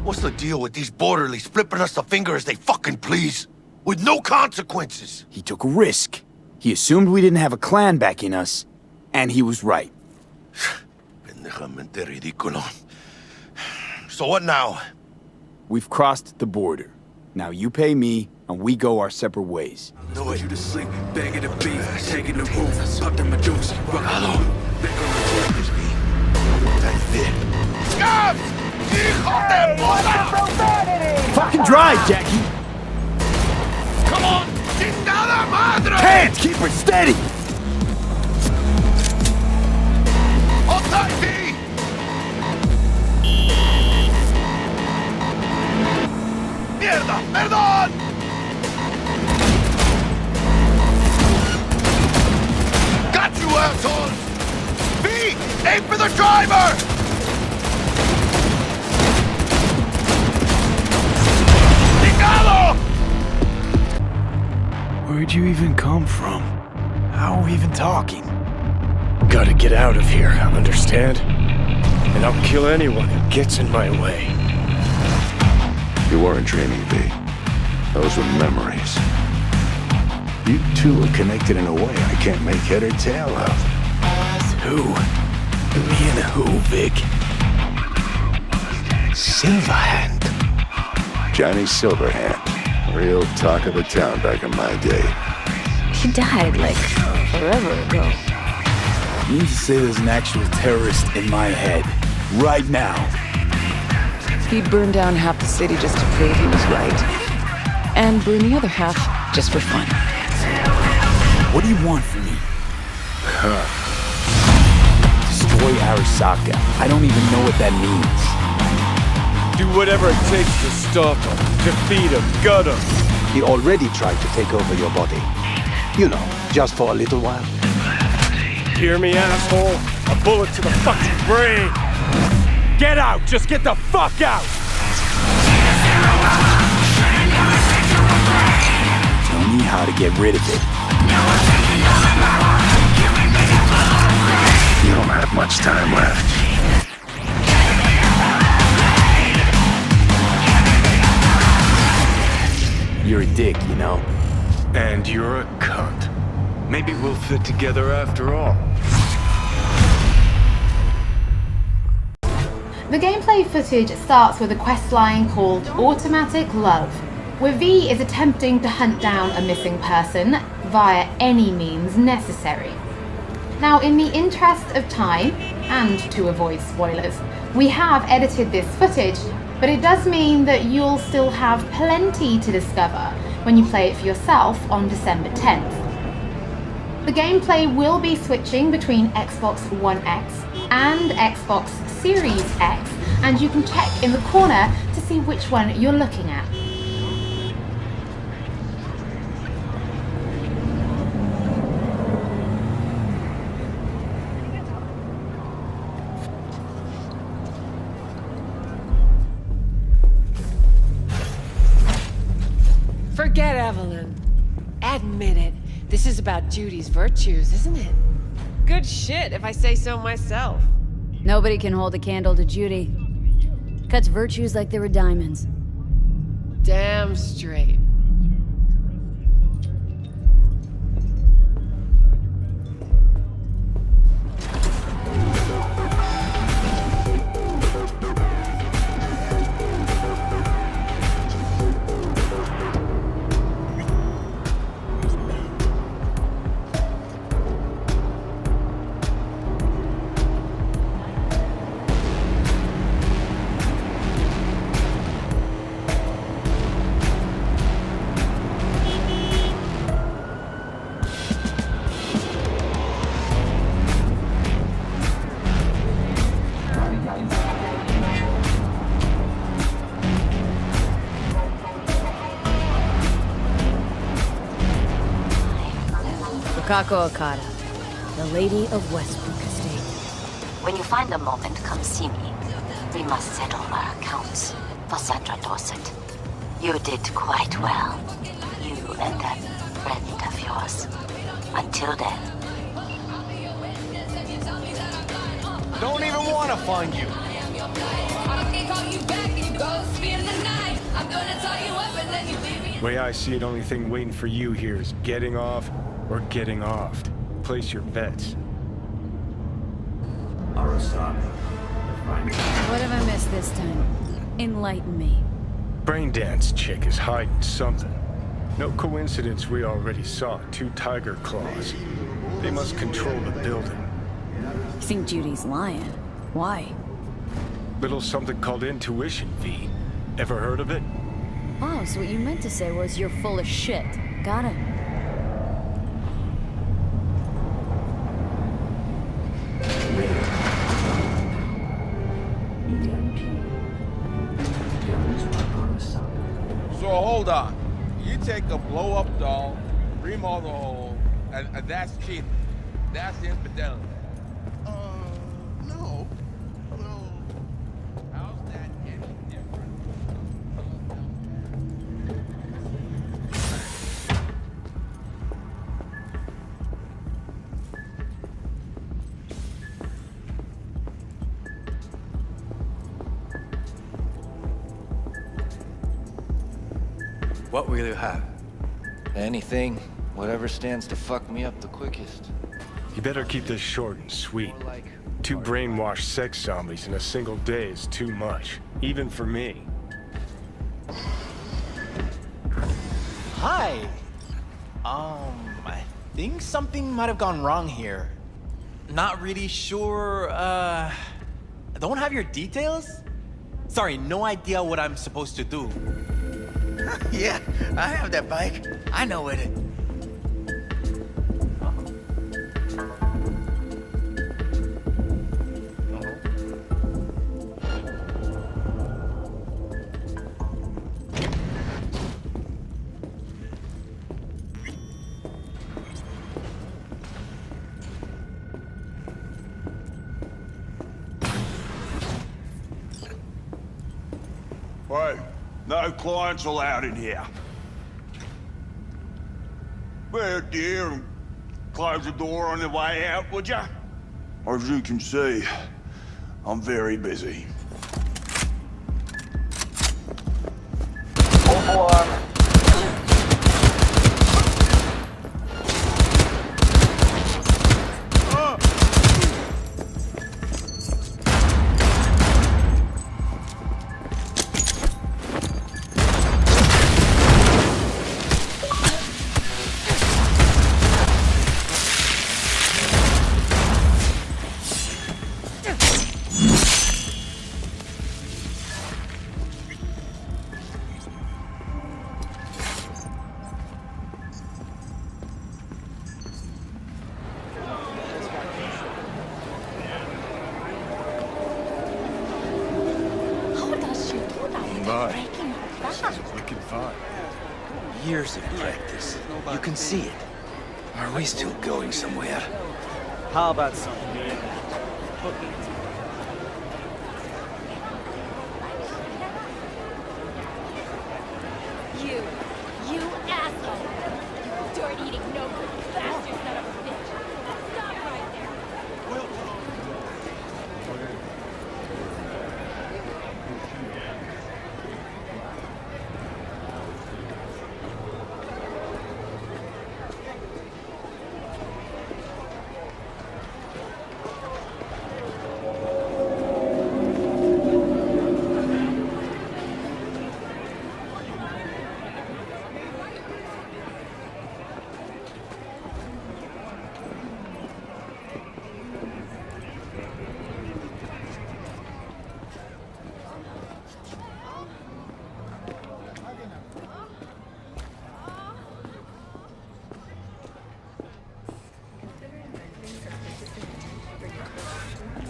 W: What's the deal with these borderlies flipping us the finger as they fucking please? With no consequences?
J: He took a risk. He assumed we didn't have a clan backing us, and he was right.
W: Pendejamente ridículo. So what now?
J: We've crossed the border. Now you pay me, and we go our separate ways.
E: Know you to sleep, begging the beef, taking the roof, pop them a deuce, rock hello.
W: Scabs! Hijo de puta!
J: Fucking drive, Jackie!
W: Come on! Chingada madre!
J: Hands! Keep her steady!
W: Hold tight, V! ¡Mierda! ¡Perdón! Got you, assholes! V! Aim for the driver! Chingado!
J: Where'd you even come from? How are we even talking?
C: Gotta get out of here, understand? And I'll kill anyone who gets in my way.
W: You weren't dreaming, V. Those were memories.
J: You two are connected in a way I can't make head or tail of. Who? Me and who, Vic?
W: Silverhand.
J: Johnny Silverhand. Real talk of the town back in my day.
Y: He died, like, forever ago.
J: You mean to say there's an actual terrorist in my head, right now?
B: He burned down half the city just to prove he was right. And burn the other half just for fun.
J: What do you want from me? Destroy Arasaka. I don't even know what that means.
C: Do whatever it takes to stop him, defeat him, gut him.
I: He already tried to take over your body. You know,
Z: Just for a little while.
C: Hear me, asshole? A bullet to the fucking brain! Get out! Just get the fuck out!
J: Tell me how to get rid of it.
C: You don't have much time left.
J: You're a dick, you know.
C: And you're a cunt. Maybe we'll fit together after all.
L: The gameplay footage starts with a questline called Automatic Love, where V is attempting to hunt down a missing person via any means necessary. Now, in the interest of time, and to avoid spoilers, we have edited this footage, but it does mean that you'll still have plenty to discover when you play it for yourself on December 10th. The gameplay will be switching between Xbox One X and Xbox Series X, and you can check in the corner to see which one you're looking at.
G: Forget Evelyn. Admit it. This is about Judy's virtues, isn't it? Good shit, if I say so myself.
V: Nobody can hold a candle to Judy. Cuts virtues like they were diamonds.
G: Damn straight.
V: Kako Okada, the Lady of Westbrook Estate.
O: When you find a moment, come see me. We must settle our accounts for Sandra Dorset. You did quite well. You and that friend of yours. Until then.
U: Don't even want to find you.
C: Way I see it, only thing waiting for you here is getting off or getting offed. Place your bets.
V: What have I missed this time? Enlighten me.
C: Braindance chick is hiding something. No coincidence we already saw 2 tiger claws. They must control the building.
V: You think Judy's lying? Why?
C: Little something called intuition, V. Ever heard of it?
V: Oh, so what you meant to say was you're full of shit. Got it.
I: So hold on. You take a blow-up doll, remodel the hole, and that's cheating. That's infidelity. No. How's that any different?
K: What will you have? Anything, whatever stands to fuck me up the quickest.
C: You better keep this short and sweet. 2 brainwashed sex zombies in a single day is too much, even for me.
N: Hi. I think something might have gone wrong here. Not really sure, don't have your details? Sorry, no idea what I'm supposed to do.
Z: Yeah, I have that bike. I know it.
D: Hey, no clients allowed in here. Well, dear, close the door on the way out, would ya? As you can see, I'm very busy.
W: Years of practice. You can see it. Are we still going somewhere?
F: How about some?
M: You asshole! Dirt-eating, no-good bastard son of a bitch! Stop right there!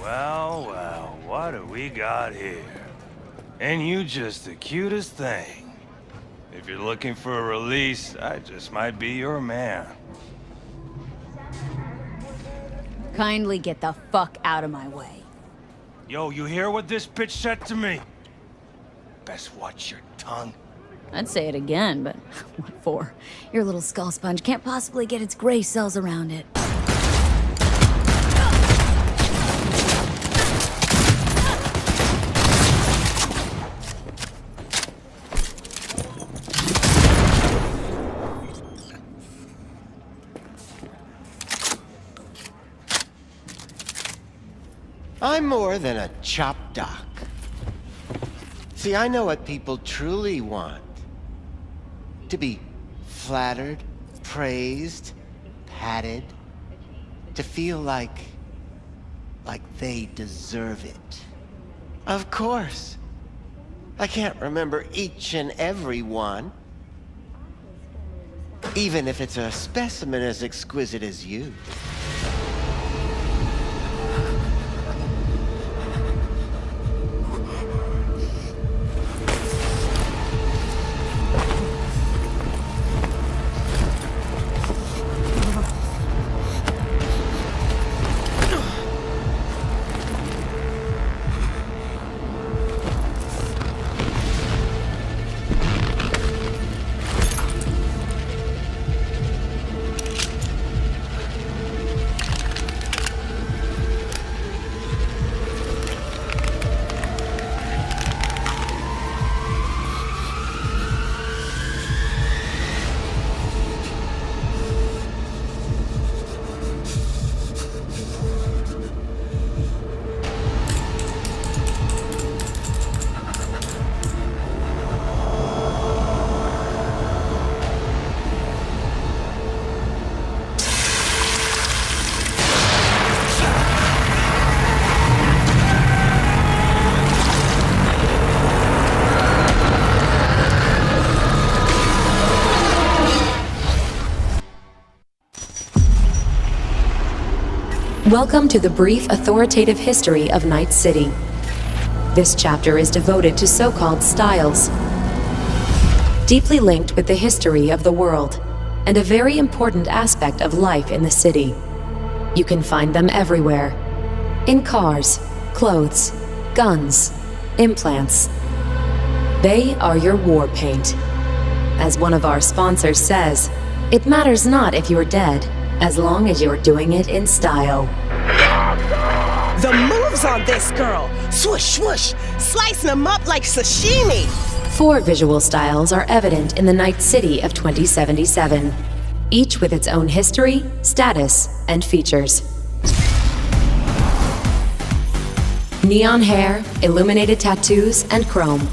P: Well, what do we got here? And you just the cutest thing. If you're looking for a release, I just might be your man.
V: Kindly get the fuck out of my way.
P: Yo, you hear what this bitch said to me? Best watch your tongue.
V: I'd say it again, but what for? Your little skull sponge can't possibly get its gray cells around it.
Q: I'm more than a chop doc. See, I know what people truly want. To be flattered, praised, patted. To feel like they deserve it. Of course. I can't remember each and every one. Even if it's a specimen as exquisite as you.
R: Welcome to the brief authoritative history of Night City. This chapter is devoted to so-called styles, deeply linked with the history of the world, and a very important aspect of life in the city. You can find them everywhere. In cars, clothes, guns, implants. They are your war paint. As one of our sponsors says, it matters not if you're dead, as long as you're doing it in style.
A: The moves on this girl! Swoosh, swoosh! Slicing them up like sashimi!
R: 4 visual styles are evident in the Night City of 2077, each with its own history, status, and features. Neon hair, illuminated tattoos, and chrome.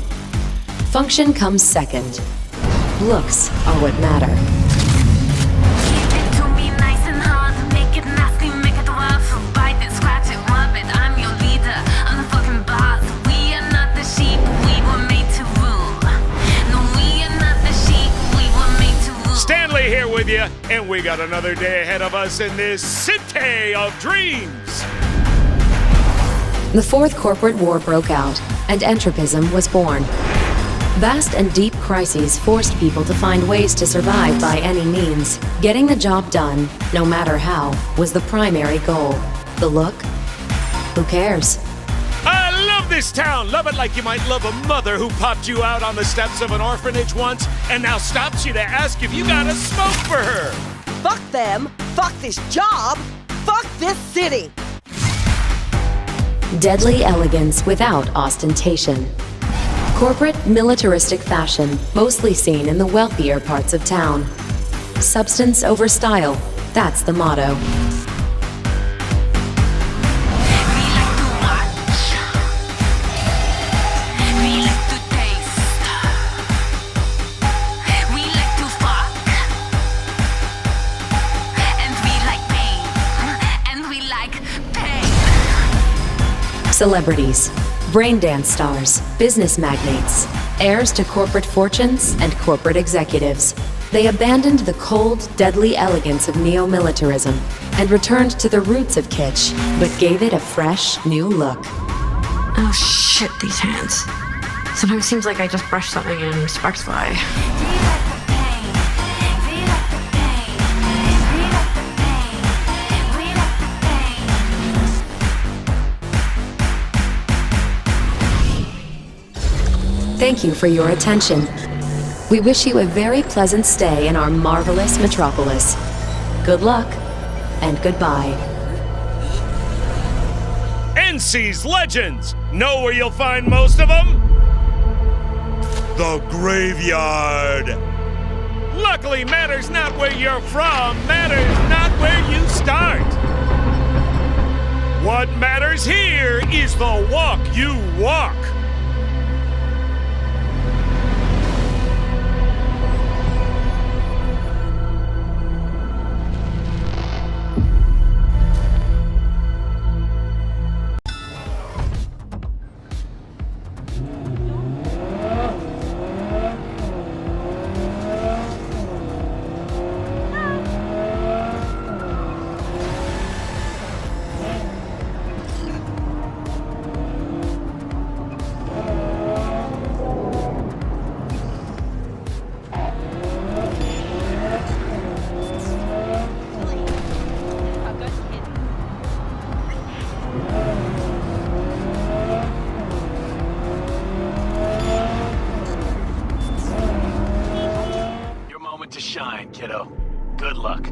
R: Function comes second. Looks are what matter.
E: Stanley here with you, and we got another day ahead of us in this city of dreams.
R: The Fourth Corporate War broke out, and entropism was born. Vast and deep crises forced people to find ways to survive by any means. Getting the job done, no matter how, was the primary goal. The look? Who cares?
E: I love this town! Love it like you might love a mother who popped you out on the steps of an orphanage once and now stops you to ask if you got a smoke for her!
A: Fuck them! Fuck this job! Fuck this city!
R: Deadly elegance without ostentation. Corporate, militaristic fashion, mostly seen in the wealthier parts of town. Substance over style, that's the motto. Celebrities, brain dance stars, business magnates, heirs to corporate fortunes and corporate executives. They abandoned the cold, deadly elegance of neo-militarism and returned to the roots of kitsch, but gave it a fresh, new look.
H: Oh shit, these hands. Sometimes it seems like I just brushed something and sparks fly.
R: Thank you for your attention. We wish you a very pleasant stay in our marvelous metropolis. Good luck, and goodbye.
E: NC's Legends! Know where you'll find most of them? The graveyard! Luckily, matters not where you're from, matters not where you start. What matters here is the walk you walk.
J: To shine, kiddo. Good luck.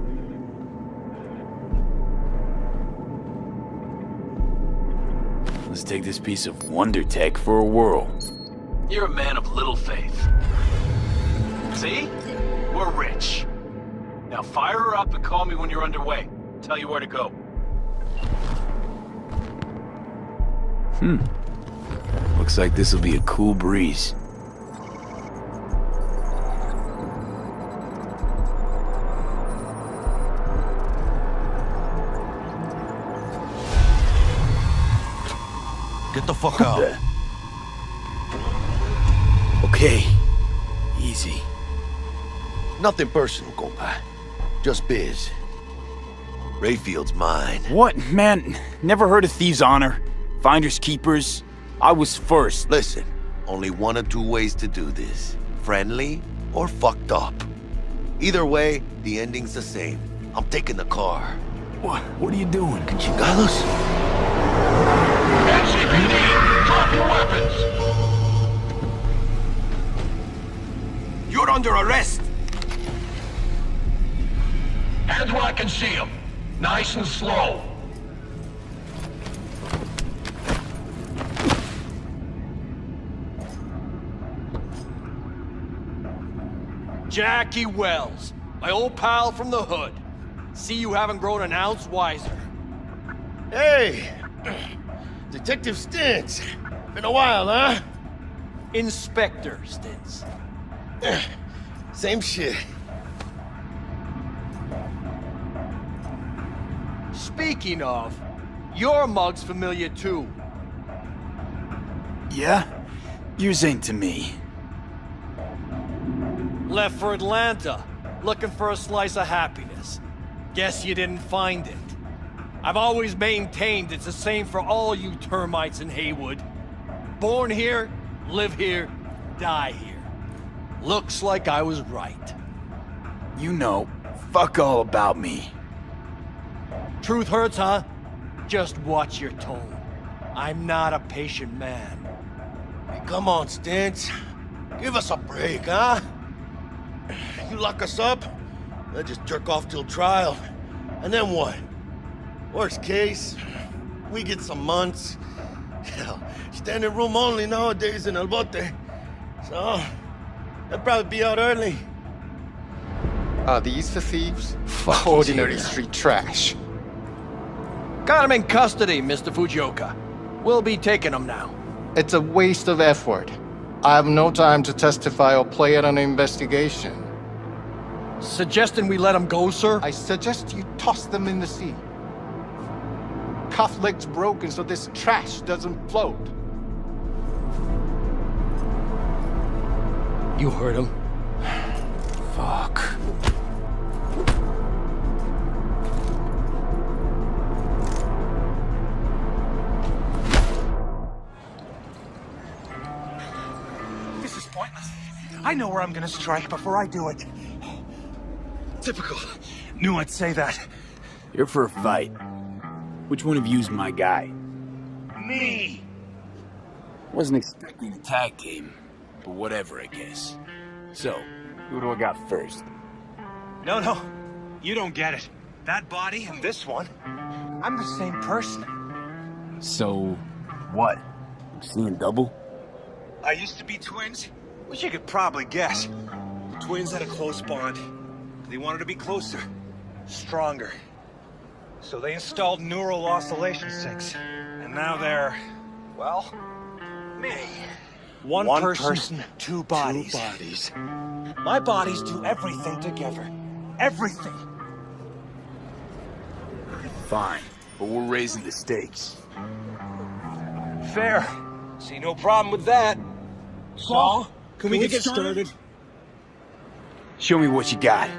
J: Let's take this piece of wonder tech for a whirl. You're a man of little faith. See? We're rich. Now fire her up and call me when you're underway. Tell you where to go. Looks like this'll be a cool breeze.
S: Get the fuck out.
W: Okay. Easy. Nothing personal, compa. Just biz. Rayfield's mine.
J: What? Man, never heard of thieves' honor. Finders keepers. I was first.
W: Listen, only one of two ways to do this. Friendly or fucked up. Either way, the ending's the same. I'm taking the car.
J: What are you doing?
W: Chingados?
S: NCPD, drop your weapons!
W: You're under arrest!
B: Hands where I can see them. Nice and slow.
U: Jackie Wells, my old pal from the hood. See you haven't grown an ounce wiser.
W: Hey! Detective Stintz. Been a while, huh?
U: Inspector Stintz.
W: Same shit.
U: Speaking of, your mug's familiar too.
J: Yeah? Yours ain't to me.
U: Left for Atlanta, looking for a slice of happiness. Guess you didn't find it. I've always maintained it's the same for all you termites in Haywood. Born here, live here, die here. Looks like I was right.
J: You know, fuck all about me.
U: Truth hurts, huh? Just watch your tone. I'm not a patient man.
W: Hey, come on, Stintz. Give us a break, huh? You lock us up, they'll just jerk off till trial. And then what? Worst case, we get some months. Hell, standing room only nowadays in El Bote. So, they'll probably be out early.
L: Are these the thieves? Ordinary street trash.
U: Got him in custody, Mr. Fujioka. We'll be taking him now.
L: It's a waste of effort. I have no time to testify or play at an investigation.
U: Suggesting we let him go, sir?
L: I suggest you toss them in the sea. Cuff leg's broken so this trash doesn't float.
U: You heard him.
J: Fuck.
S: This is pointless. I know where I'm gonna strike before I do it. Typical. Knew I'd say that.
J: You're for a fight. Which one of you's my guy?
S: Me!
J: Wasn't expecting a tag team, but whatever, I guess. So, who do I got first?
S: No. You don't get it. That body and this one, I'm the same person.
J: So, what? Seeing double?
S: I used to be twins, which you could probably guess. Twins had a close bond. They wanted to be closer, stronger. So they installed neural oscillation sinks. And now they're, well, me. One person, two bodies. My bodies do everything together. Everything.
J: Fine, but we're raising the stakes.
S: Fair. See no problem with that. So, can we get started?
J: Show me what you got.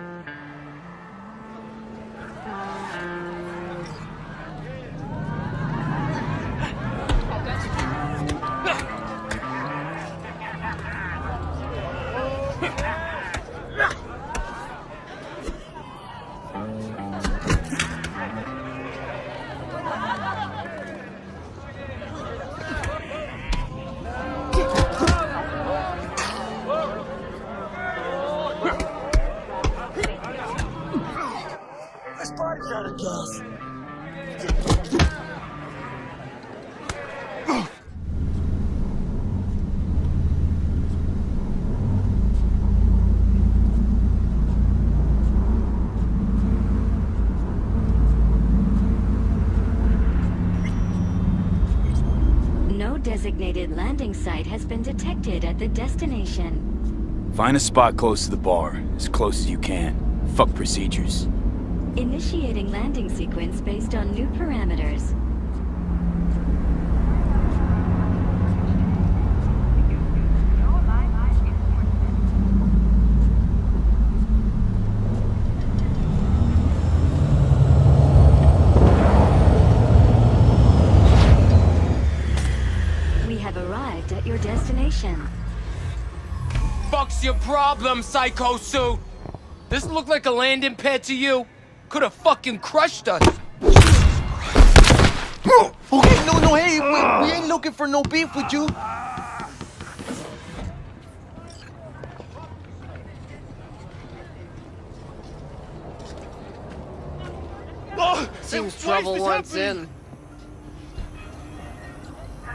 T: Designated landing site has been detected at the destination.
J: Find a spot close to the bar, as close as you can. Fuck procedures.
T: Initiating landing sequence based on new parameters. Your destination.
U: Fuck's your problem, Psycho Suit? This look like a landing pad to you? Could have fucking crushed us. Okay, no, hey, we ain't looking for no beef with you.
F: seems trouble once in.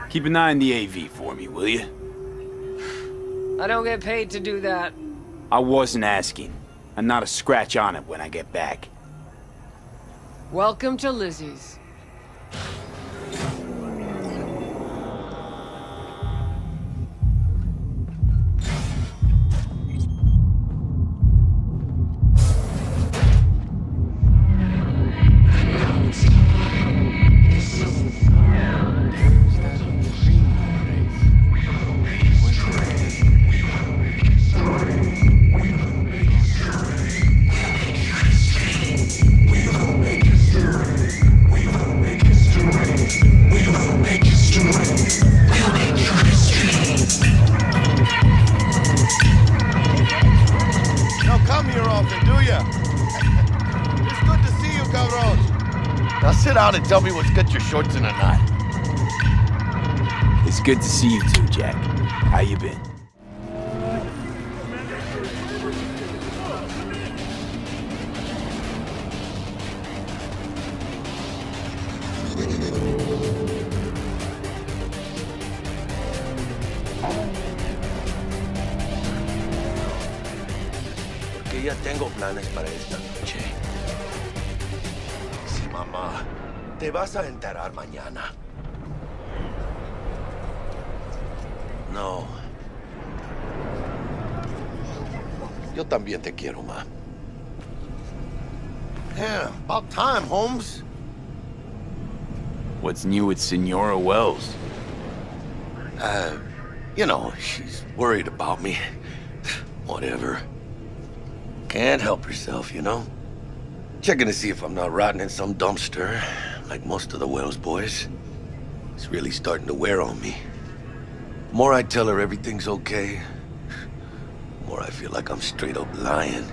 J: Keep an eye on the AV for me, will you?
F: I don't get paid to do that.
J: I wasn't asking. And not a scratch on it when I get back.
F: Welcome to Lizzie's.
W: Down and tell me what's got your shorts in a knot.
J: It's good to see you too, Jack. How you been?
W: Porque ya tengo planes para esta noche. Sí, mamá. Te vas a enterar mañana. No. Yo también te quiero, ma. Yeah, about time, Holmes.
J: What's new with Senora Wells?
W: You know, she's worried about me. Whatever. Can't help herself, you know? Checking to see if I'm not rotting in some dumpster. Like most of the Wells boys. It's really starting to wear on me. The more I tell her everything's okay, the more I feel like I'm straight up lying.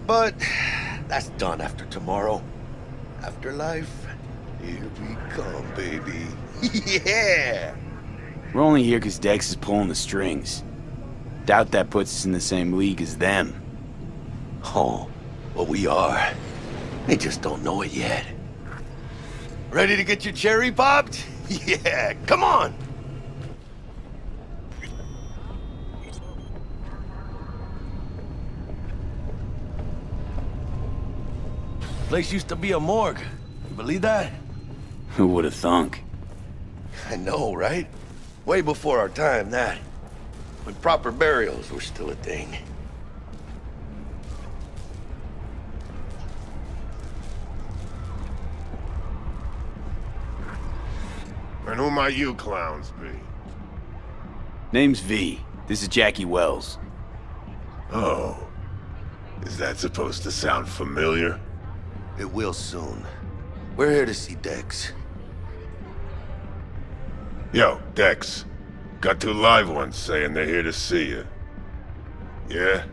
W: But that's done after tomorrow. Afterlife, here we come, baby. Yeah!
J: We're only here because Dex is pulling the strings. Doubt that puts us in the same league as them.
W: Oh, well, we are. They just don't know it yet. Ready to get your cherry popped? Yeah, come on! Place used to be a morgue. You believe that?
J: Who would have thunk?
W: I know, right? Way before our time, that. When proper burials were still a thing.
G: And who might you clowns be?
J: Name's V. This is Jackie Wells.
G: Oh. Is that supposed to sound familiar?
W: It will soon. We're here to see Dex.
G: Yo, Dex. Got 2 live ones saying they're here to see you. Yeah?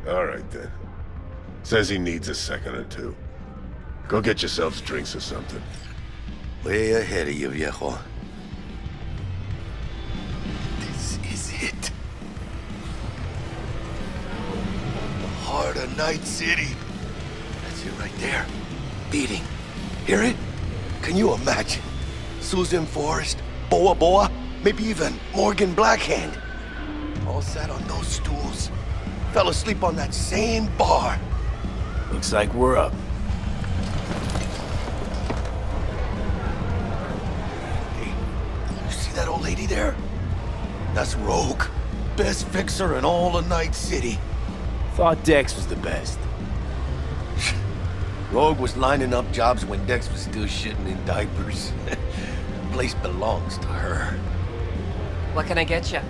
G: Alright then. Says he needs a second or 2. Go get yourselves drinks or something.
W: Way ahead of you, viejo. This is it. The heart of Night City. That's it right there. Beating. Hear it? Can you imagine? Susan Forrest, Boa Boa, maybe even Morgan Blackhand. All sat on those stools. Fell asleep on that same bar.
J: Looks like we're up.
W: That old lady there? That's Rogue. Best fixer in all of Night City.
J: Thought Dex was the best.
W: Rogue was lining up jobs when Dex was still shitting in diapers. Place belongs to her.
F: What can I get you?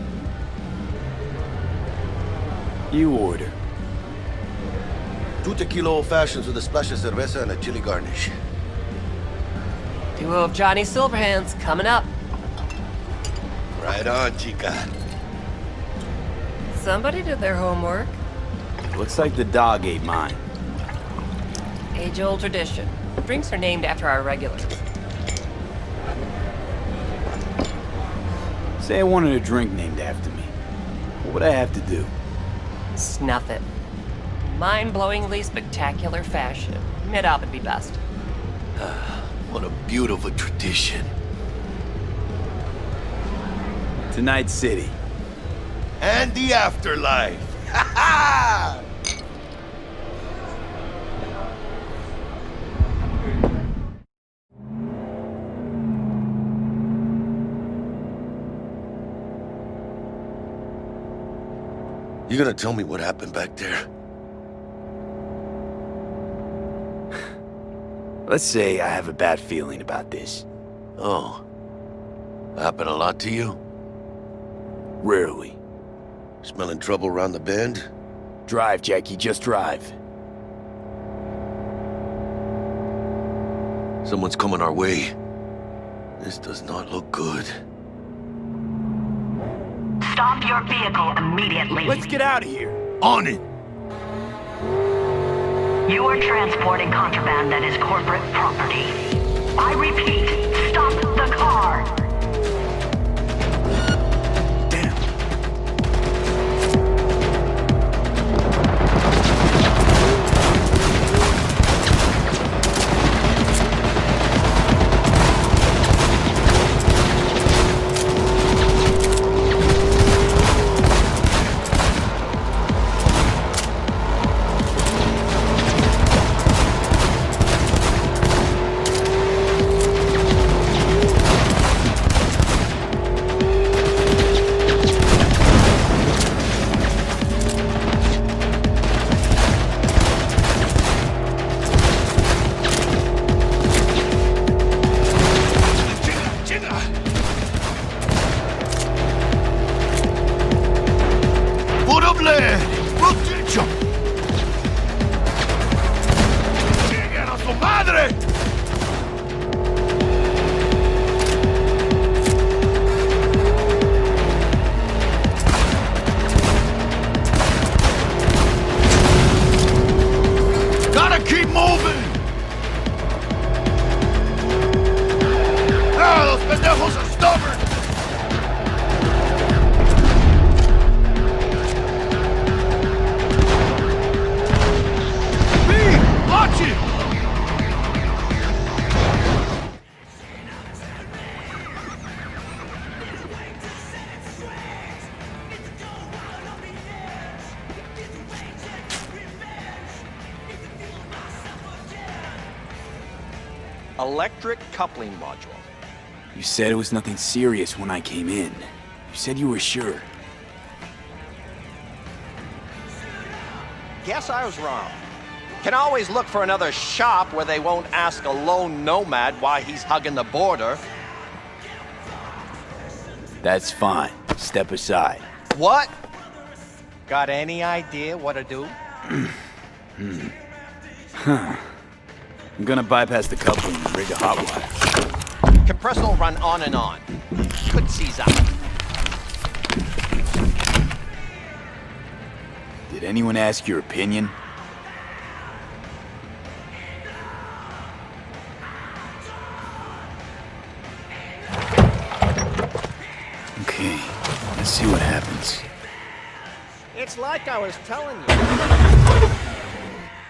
J: You order.
W: 2 tequila old fashions with a splash of cerveza and a chili garnish.
F: Duo of Johnny Silverhands coming up.
W: Right on, chica.
F: Somebody did their homework.
J: Looks like the dog ate mine.
F: Age-old tradition. Drinks are named after our regulars.
J: Say I wanted a drink named after me. What would I have to do?
F: Snuff it. Mind-blowingly spectacular fashion. Mid-op would be best.
W: What a beautiful tradition.
J: To Night City.
W: And the afterlife. Ha ha! You gonna tell me what happened back there?
J: Let's say I have a bad feeling about this.
W: Oh. Happened a lot to you?
J: Rarely.
W: Smelling trouble around the bend?
J: Drive, Jackie, just drive.
W: Someone's coming our way. This does not look good.
C: Stop your vehicle immediately.
J: Let's get out of here.
W: On it!
C: You are transporting contraband that is corporate property. I repeat, stop the car.
U: Electric coupling module.
J: You said it was nothing serious when I came in. You said you were sure.
U: Guess I was wrong. Can always look for another shop where they won't ask a lone nomad why he's hugging the border.
J: That's fine. Step aside.
U: What? Got any idea what to do?
J: Huh. I'm gonna bypass the coupling and rig a hot wire.
U: Compressor will run on and on. Could seize out.
J: Did anyone ask your opinion? Okay, let's see what happens.
U: It's like I was telling you.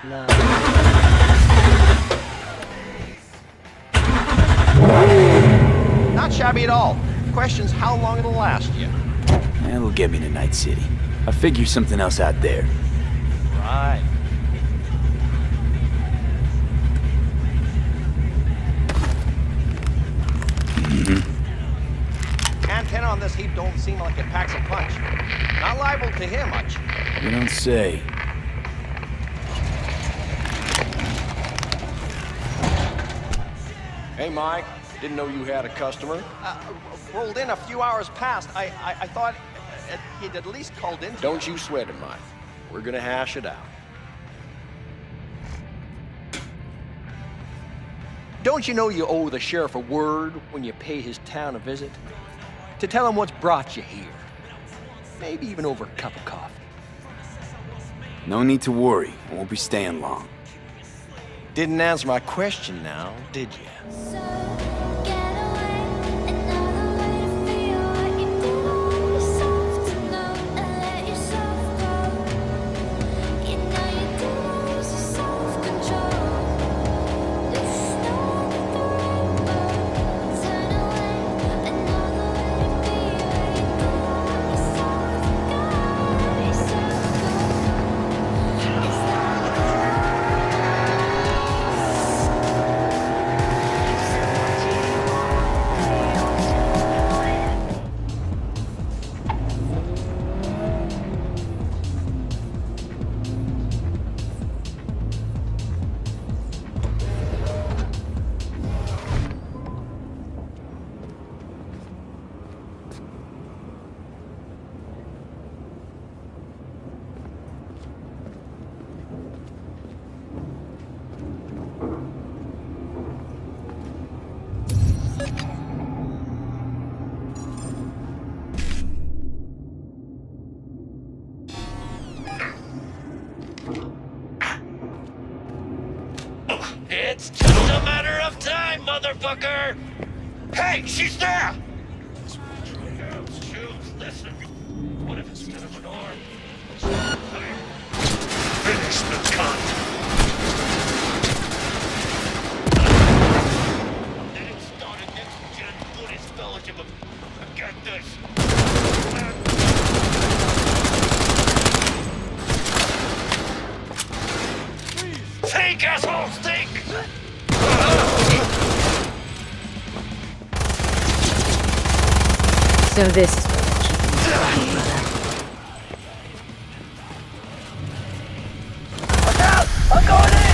U: No. Not shabby at all. Question's how long it'll last you.
J: That'll get me to Night City. I'll figure something else out there.
U: Right. Antenna on this heap don't seem like it packs a punch. Not liable to hear much.
J: You don't say.
U: Hey, Mike. Didn't know you had a customer. Rolled in a few hours past. I thought he'd at least called in. Don't you sweat it, Mike. We're gonna hash it out. Don't you know you owe the sheriff a word when you pay his town a visit? To tell him what's brought you here. Maybe even over a cup of coffee.
J: No need to worry. I won't be staying long.
U: Didn't answer my question now, did you?
B: It's just a matter of time, motherfucker! Hey, she's there! Shoot, listen. What if instead of an arm? Finish the cunt! Then start a next-gen Buddhist fellowship of... Get this! Think, assholes, think!
V: So this is what will keep him quiet, brother.
B: Look out! I'm going in!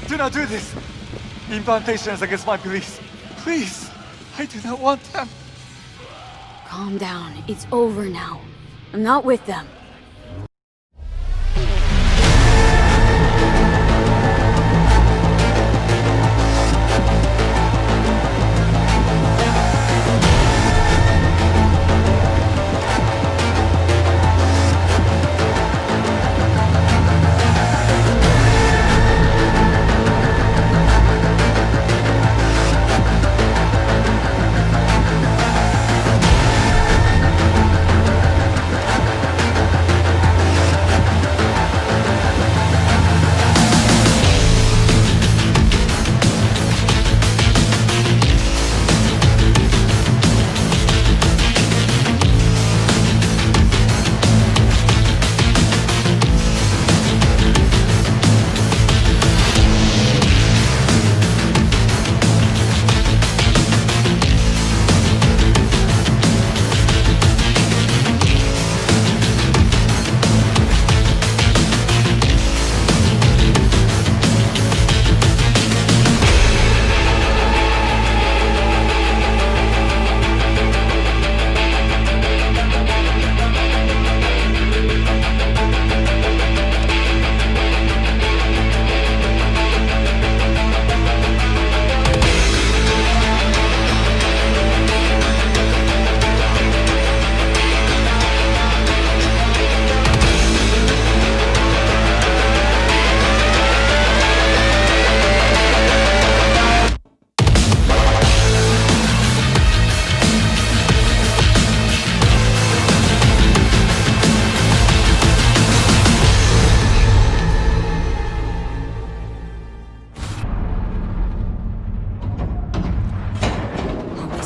I: Do not do this! The implantation is against my beliefs. Please! I do not want them.
V: Calm down. It's over now. I'm not with them.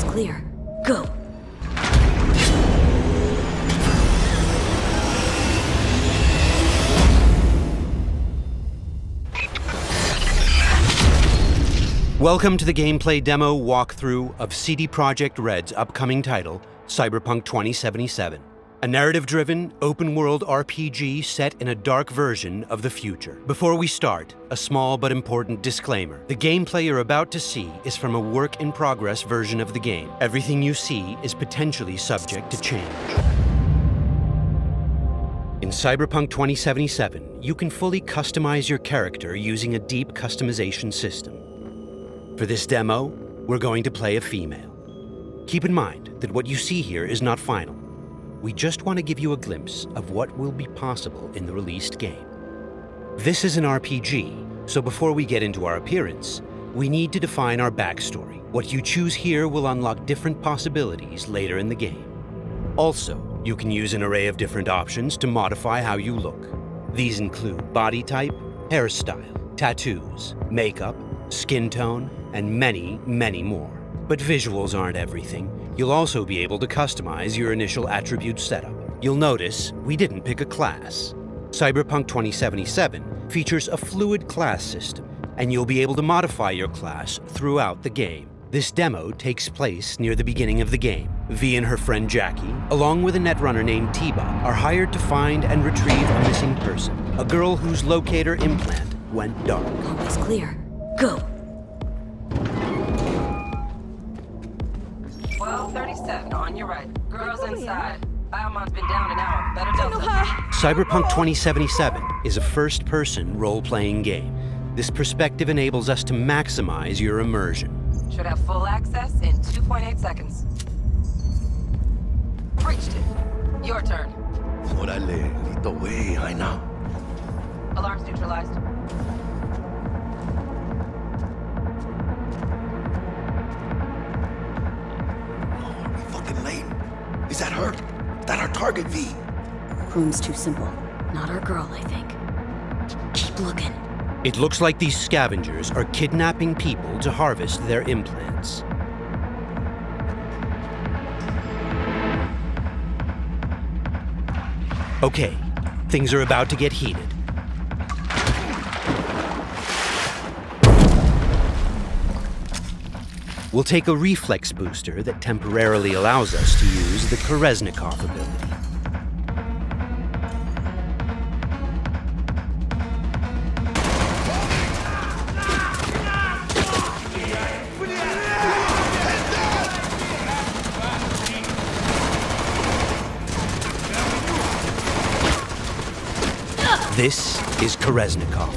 V: Clear. Go.
K: Welcome to the gameplay demo walkthrough of CD Projekt Red's upcoming title, Cyberpunk 2077. A narrative-driven, open-world RPG set in a dark version of the future. Before we start, a small but important disclaimer. The gameplay you're about to see is from a work-in-progress version of the game. Everything you see is potentially subject to change. In Cyberpunk 2077, you can fully customize your character using a deep customization system. For this demo, we're going to play a female. Keep in mind that what you see here is not final. We just want to give you a glimpse of what will be possible in the released game. This is an RPG, so before we get into our appearance, we need to define our backstory. What you choose here will unlock different possibilities later in the game. Also, you can use an array of different options to modify how you look. These include body type, hairstyle, tattoos, makeup, skin tone, and many, many more. But visuals aren't everything. You'll also be able to customize your initial attribute setup. You'll notice we didn't pick a class. Cyberpunk 2077 features a fluid class system, and you'll be able to modify your class throughout the game. This demo takes place near the beginning of the game. V and her friend Jackie, along with a netrunner named Tiba, are hired to find and retrieve a missing person, a girl whose locator implant went dark.
V: Almost clear. Go.
D: 257, on your right. Girls inside. Biomon's been down an hour. Better Delta.
K: Cyberpunk 2077 is a first-person role-playing game. This perspective enables us to maximize your immersion.
D: Should have full access in 2.8 seconds. Breached it. Your turn.
W: Órale, lito way, I know.
D: Alarms neutralized.
W: Are we fucking late? Is that her? Is that our target, V?
V: Room's too simple. Not our girl, I think. Keep looking.
K: It looks like these scavengers are kidnapping people to harvest their implants. Okay, things are about to get heated. We'll take a reflex booster that temporarily allows us to use the Koreznikov ability. This is Koreznikov.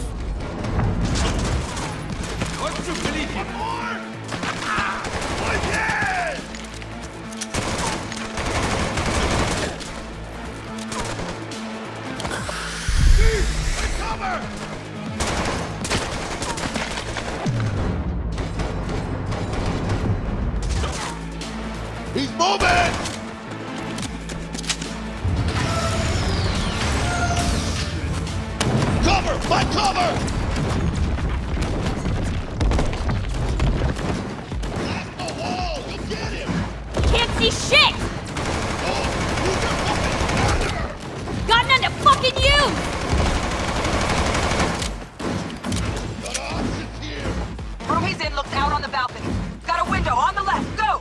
W: He's moving! Cover! Find cover! Blast the wall! We'll get him!
M: Can't see shit! Got none to fucking use!
D: Room he's in looks out on the balcony. Got a window on the left. Go!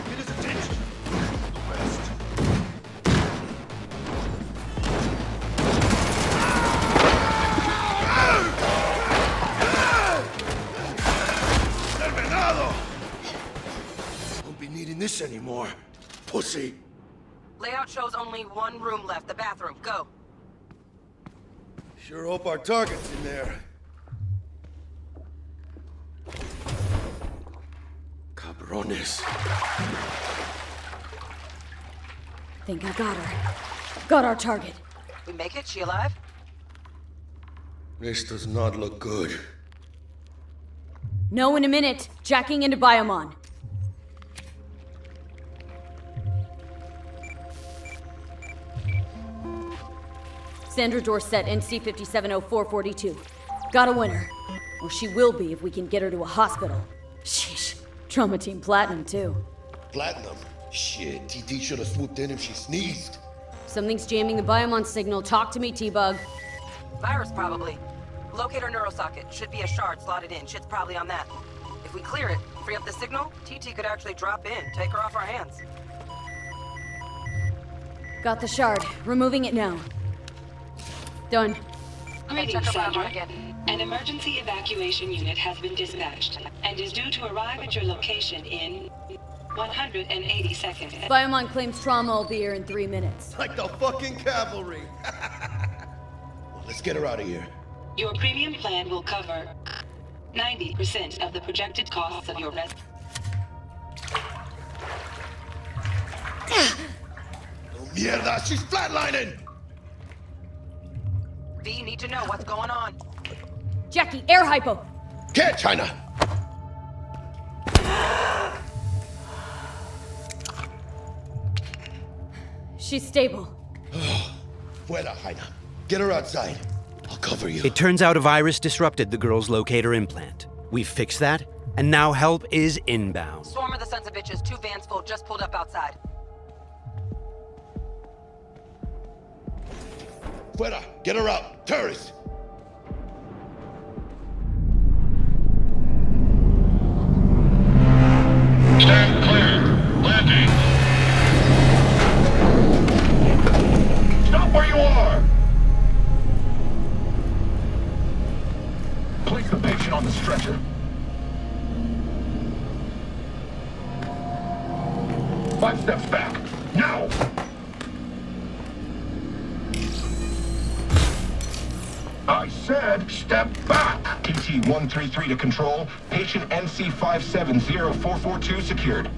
B: Get his attention. The west.
W: Terminado! Won't be needing this anymore. Pussy.
D: Layout shows only one room left, the bathroom. Go.
W: Sure hope our target's in there. Cabrones.
V: Think I got her. Got our target.
D: We make it? She alive?
W: This does not look good.
V: No in a minute. Jacking into Biomon. Sandra Dorset, NC 570442. Got a winner. Or she will be if we can get her to a hospital. Sheesh. Trauma Team Platinum, too.
W: Platinum? Shit, TT should have swooped in if she sneezed.
V: Something's jamming the Biomon signal. Talk to me, T-Bug.
D: Virus, probably. Locate her neurosocket. Should be a shard slotted in. Shit's probably on that. If we clear it, free up the signal, TT could actually drop in, take her off our hands.
V: Got the shard. Removing it now. Done.
N: Greetings, Sandra. An emergency evacuation unit has been dispatched and is due to arrive at your location in 180 seconds.
V: Biomon claims trauma will be here in 3 minutes.
W: Like the fucking cavalry. Well, let's get her out of here.
N: Your premium plan will cover 90% of the projected costs of your rest.
W: Oh, mierda, she's flatlining!
D: V, you need to know what's going on.
V: Jackie, air hypo!
W: Get China!
V: She's stable.
W: Fuera, Jaina. Get her outside. I'll cover you.
K: It turns out a virus disrupted the girl's locator implant. We've fixed that, and now help is inbound.
D: Swarm of the sons of bitches, 2 vans full, just pulled up outside.
W: Fuera! Get her out! Terrorists!
B: Stand clear. Landing. Stop where you are. Place the patient on the stretcher. 5 steps back. Now! I said step back! TT-133 to control. Patient NC570442 secured.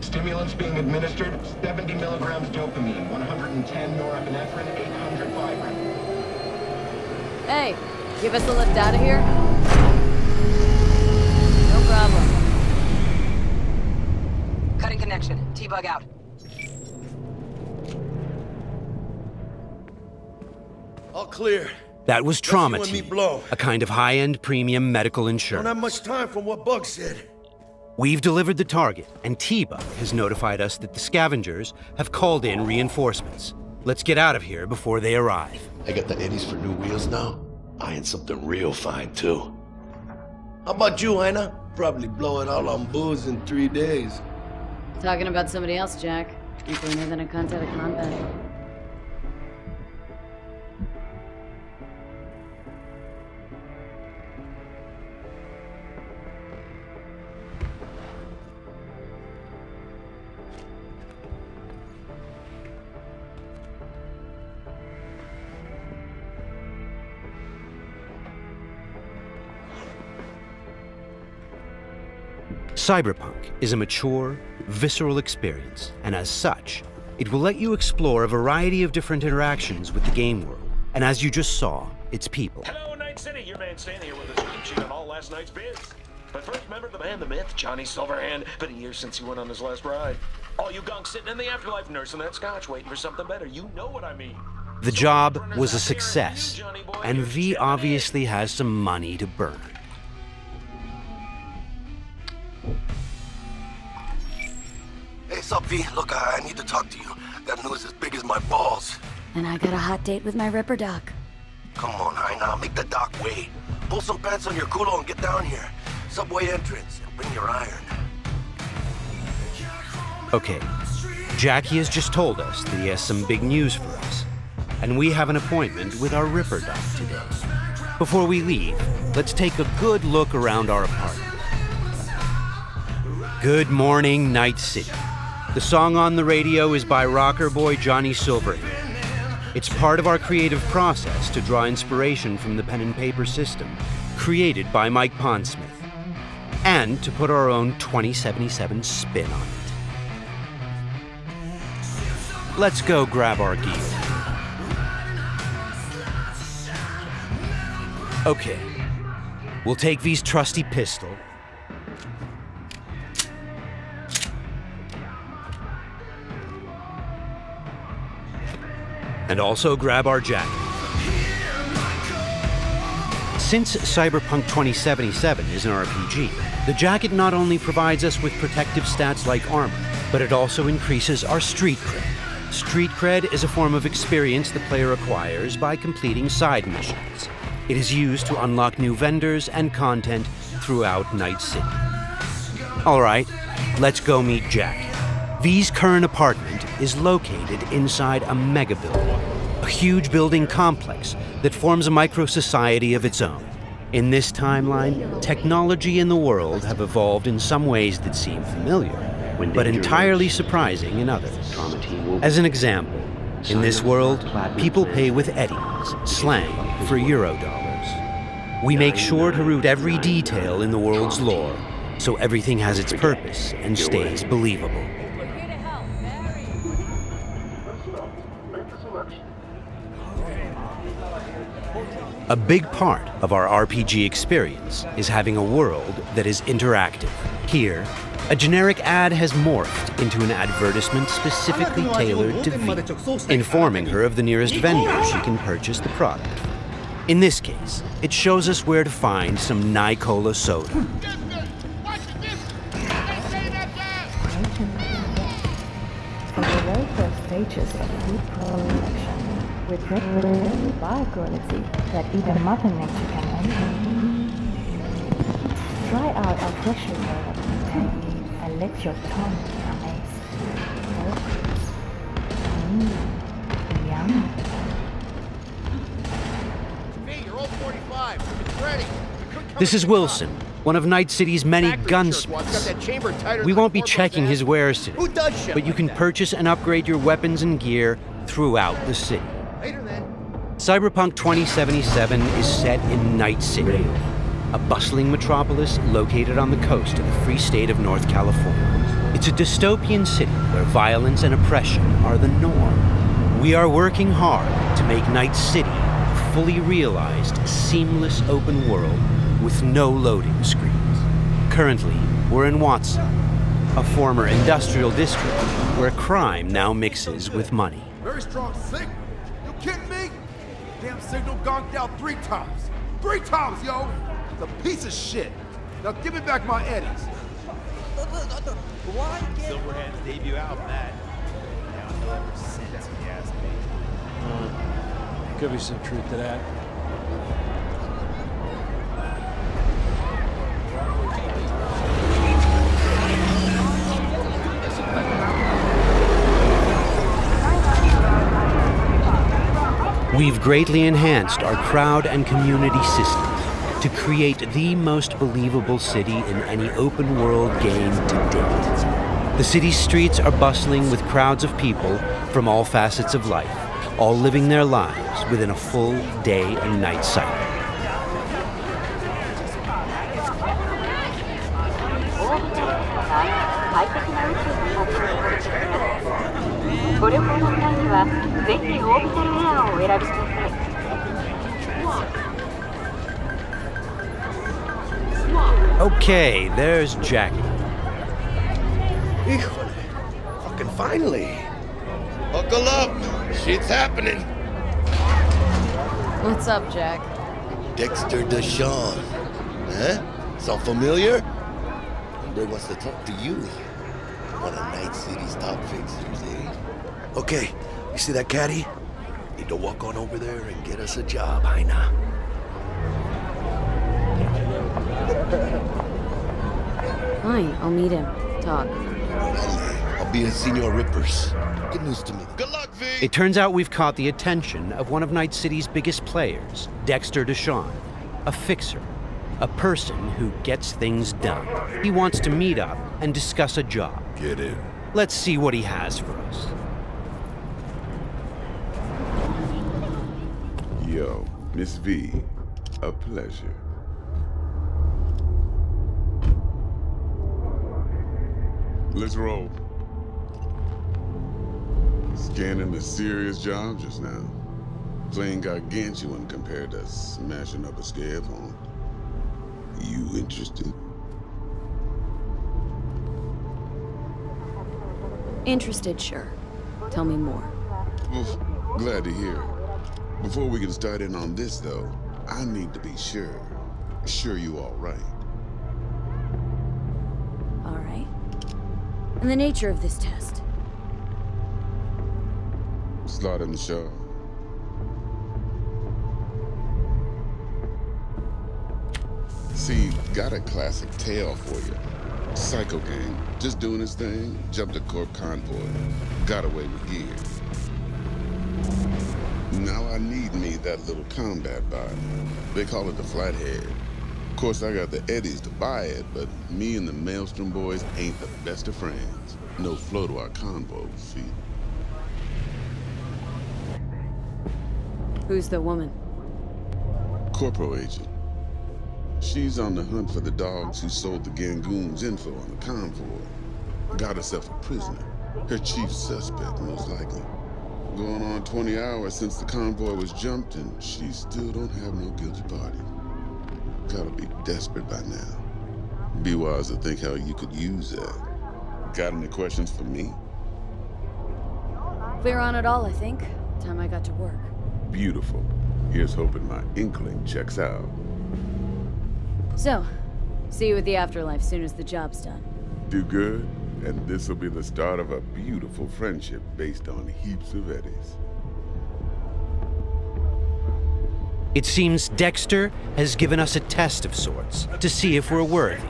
B: Stimulants being administered, 70 milligrams dopamine, 110 norepinephrine, 800 Viagra.
O: Hey, give us a lift out of here? No problem.
D: Cutting connection. T-bug out.
W: All clear.
K: That was Trauma
W: Let's see when
K: Team,
W: me blow.
K: a kind of high-end premium medical
W: Don't
K: insurance.
W: have much time from what Bug said.
K: We've delivered the target, and T-Bug has notified us that the scavengers have called in reinforcements. Let's get out of here before they arrive.
W: I got the eddies for new wheels now. Eyeing something real fine, too. How about you, Aina? Probably blow it all on booze in 3 days.
O: Talking about somebody else, Jack. You cleaner than a cunt out of combat.
K: Cyberpunk is a mature, visceral experience, and as such, it will let you explore a variety of different interactions with the game world, and as you just saw, its people.
B: Hello, Night City. Your man Stan here with a sweep sheet on all last night's bids. But first, remember the man, the myth, Johnny Silverhand. Been a year since he went on his last ride. All you gunks sitting in the afterlife nursing that scotch, waiting for something better. You know what I mean.
K: The job was a success, and V obviously has some money to burn.
W: Hey, sup, V? Look, I need to talk to you. Got news as big as my balls.
T: And I got a hot date with my Ripper Doc.
W: Come on, Aina, make the doc wait. Pull some pants on your culo and get down here. Subway entrance, and bring your iron.
K: Okay, Jackie has just told us that he has some big news for us, and we have an appointment with our Ripper Doc today. Before we leave, let's take a good look around our apartment. Good morning, Night City. The song on the radio is by rocker boy Johnny Silverhand. It's part of our creative process to draw inspiration from the pen and paper system created by Mike Pondsmith, and to put our own 2077 spin on it. Let's go grab our gear. Okay, we'll take V's trusty pistol, and also grab our jacket. Since Cyberpunk 2077 is an RPG, the jacket not only provides us with protective stats like armor, but it also increases our street cred. Street cred is a form of experience the player acquires by completing side missions. It is used to unlock new vendors and content throughout Night City. All right, let's go meet Jack. V's current apartment is located inside a mega building, a huge building complex that forms a micro-society of its own. In this timeline, technology and the world have evolved in some ways that seem familiar, but entirely surprising in others. As an example, in this world, people pay with eddies, slang for Eurodollars. We make sure to root every detail in the world's lore, so everything has its purpose and stays believable. A big part of our RPG experience is having a world that is interactive. Here, a generic ad has morphed into an advertisement specifically tailored to V, informing her of the nearest vendor she can purchase the product. In this case, it shows us where to find some Nicola soda.
M: For the very first stages of food production, with bio-quality that even Mother Nature can envy. Try out our freshly developed tank and let your tongue be amazed. Yum.
F: Hey, you're all 45. It's ready.
K: This is Wilson, one of Night City's many gunsmiths. We won't be checking his wares today, but you can purchase and upgrade your weapons and gear throughout the city. Cyberpunk 2077 is set in Night City, a bustling metropolis located on the coast of the free state of North California. It's a dystopian city where violence and oppression are the norm. We are working hard to make Night City a fully realized, seamless open world with no loading screens. Currently, we're in Watson, a former industrial district where crime now mixes with money.
A: Very strong signal. You kidding me? Damn signal gonked out 3 times. 3 times, yo! It's a piece of shit. Now give me back my eddies.
P: Silverhand's debut album, that. Downhill ever since, if you ask me.
U: Could be some truth to that.
K: We've greatly enhanced our crowd and community systems to create the most believable city in any open-world game to date. The city's streets are bustling with crowds of people from all facets of life, all living their lives within a full day and night cycle. Okay, there's Jackie.
W: Híjole. Fucking finally. Buckle up. Shit's happening.
O: What's up, Jack?
W: Dexter Deshawn. Huh? Sound familiar? Hombre wants to talk to you. One of Night City's top fixers, eh? Okay, you see that caddy? Need to walk on over there and get us a job, Jaina.
O: Fine, I'll meet him. Talk.
W: I'll be at Senor Ripper's. Good news to me. Good luck, V!
K: It turns out we've caught the attention of one of Night City's biggest players, Dexter Deshawn, a fixer, a person who gets things done. He wants to meet up and discuss a job.
G: Get in.
K: Let's see what he has for us.
Q: Yo, Miss V, a pleasure. Let's roll. Scanning a serious job just now. Playing gargantuan compared to smashing up a scare phone. You interested?
O: Interested, sure. Tell me more.
Q: Well, glad to hear it. Before we can start in on this, though, I need to be sure. Sure you all right.
O: All right. And the nature of this test?
Q: Slot in the show. See, got a classic tale for you. Psycho gang, just doing his thing, jumped a corp convoy, got away with gear. Now I need me that little combat body. They call it the Flathead. Of course, I got the Eddies to buy it, but me and the Maelstrom boys ain't the best of friends. No flow to our convo, see?
O: Who's the woman?
Q: Corporal agent. She's on the hunt for the dogs who sold the Gangoon's info on the convoy. Got herself a prisoner. Her chief suspect, most likely. Going on 20 hours since the convoy was jumped, and she still don't have no guilty party. Gotta be desperate by now. Be wise to think how you could use that. Got any questions for me?
O: Clear on it all, I think. Time I got to work.
Q: Beautiful. Here's hoping my inkling checks out.
O: So, see you at the afterlife soon as the job's done.
Q: Do good, and this'll be the start of a beautiful friendship based on heaps of eddies.
K: It seems Dexter has given us a test of sorts to see if we're worthy.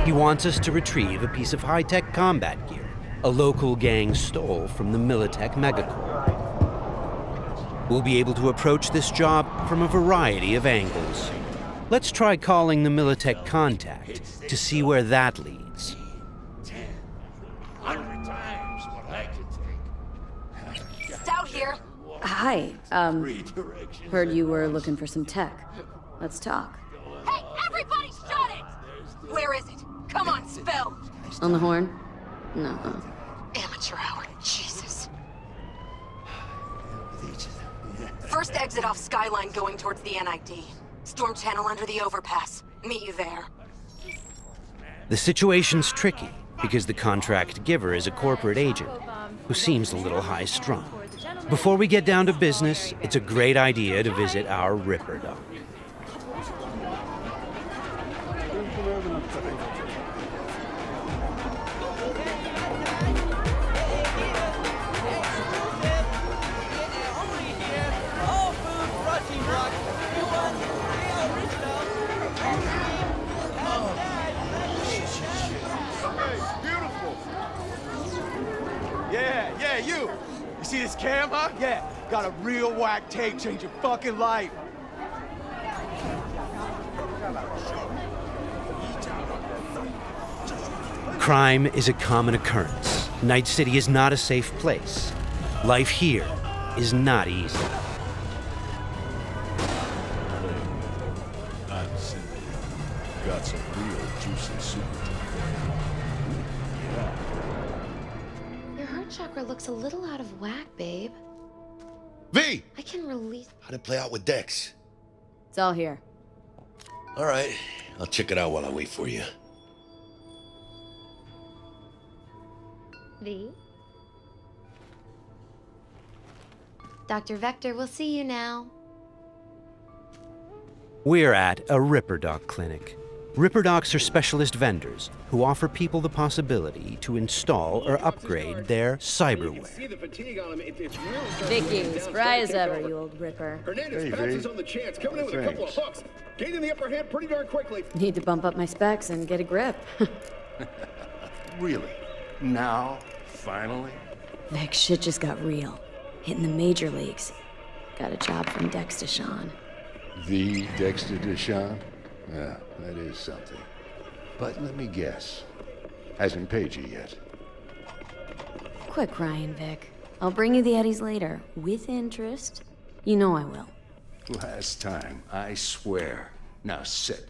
K: He wants us to retrieve a piece of high-tech combat gear a local gang stole from the Militech megacorp. We'll be able to approach this job from a variety of angles. Let's try calling the Militech contact to see where that leads.
B: 100 times what I could take.
D: Stout here.
O: Hi, heard you were looking for some tech. Let's talk.
D: Hey, everybody shut it! Where is it? Come on, spill!
O: On the horn? No.
D: Amateur hour, Jesus. First exit off Skyline going towards the NID. Storm channel under the overpass. Meet you there.
K: The situation's tricky because the contract giver is a corporate agent who seems a little high-strung. Before we get down to business, it's a great idea to visit our Ripper Doc.
P: Yeah, you! You see this cam, huh? Yeah, got a real whack tape, change your fucking life.
K: Crime is a common occurrence. Night City is not a safe place. Life here is not easy.
E: I'm Cindy. Got some real juicy soup.
H: Your heart chakra looks a little out of whack, babe.
W: V!
H: I can release...
W: How'd it play out with Dex?
O: It's all here.
W: All right, I'll check it out while I wait for you.
H: V? Dr. Vector, we'll see you now.
K: We're at a Ripper Doc clinic. Ripper Docs are specialist vendors who offer people the possibility to install or upgrade their cyberware.
O: Vicky, spry as ever, you old Ripper.
R: Hernandez pounces on the chance, coming in with a couple of hooks. Gaining the upper hand pretty darn quickly.
O: Need to bump up my specs and get a grip.
E: Really? Now? Finally?
O: Vic, shit just got real. Hitting the major leagues. Got a job from Dex Deshawn.
E: The Dexter Deshawn? Yeah, that is something. But let me guess. Hasn't paid you yet.
O: Quit crying, Vic. I'll bring you the Eddies later, with interest. You know I will.
E: Last time, I swear. Now sit.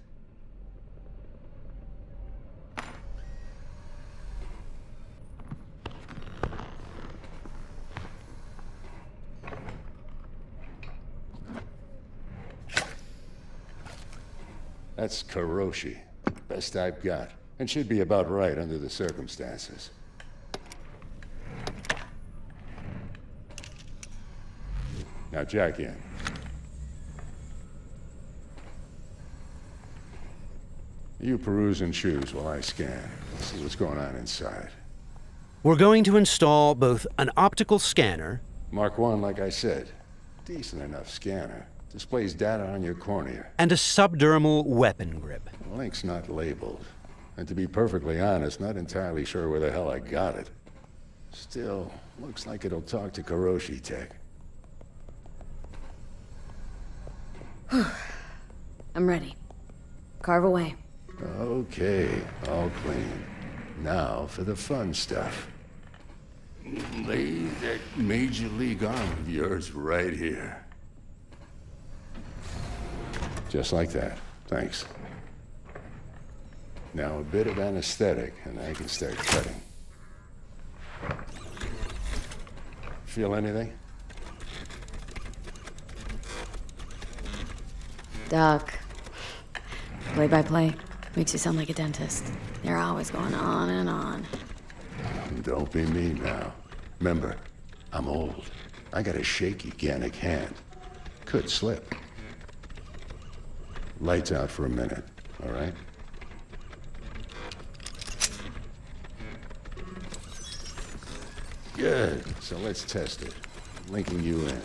E: That's Karoshi. Best I've got. And should be about right under the circumstances. Now jack in. You peruse and choose while I scan. See what's going on inside.
K: We're going to install both an optical scanner...
E: Mark 1, like I said. Decent enough scanner. Displays data on your cornea.
K: And a subdermal weapon grip.
E: The link's not labeled. And to be perfectly honest, not entirely sure where the hell I got it. Still, looks like it'll talk to Karoshi Tech.
O: I'm ready. Carve away.
E: Okay, all clean. Now for the fun stuff. Lay that Major League arm of yours right here. Just like that. Thanks. Now a bit of anesthetic, and I can start cutting. Feel anything?
O: Doc. Play-by-play. Makes you sound like a dentist. They're always going on and on.
E: Don't be me now. Remember, I'm old. I got a shaky Gannic hand. Could slip. Lights out for a minute, all right? Good, so let's test it. Linking you in.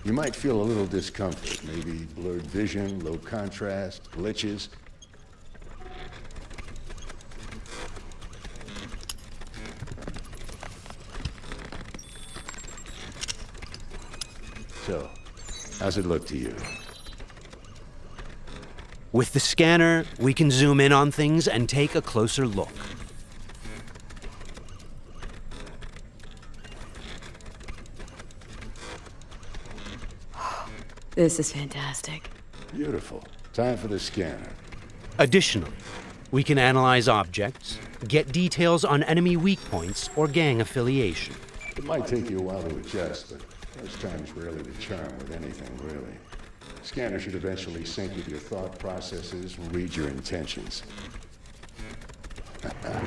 E: You might feel a little discomfort, maybe blurred vision, low contrast, glitches. So, how's it look to you?
K: With the scanner, we can zoom in on things and take a closer look.
O: This is fantastic.
E: Beautiful. Time for the scanner.
K: Additionally, we can analyze objects, get details on enemy weak points or gang affiliation.
E: It might take you a while to adjust, but first time's rarely the charm with anything, really. Scanner should eventually sync with your thought processes and read your intentions.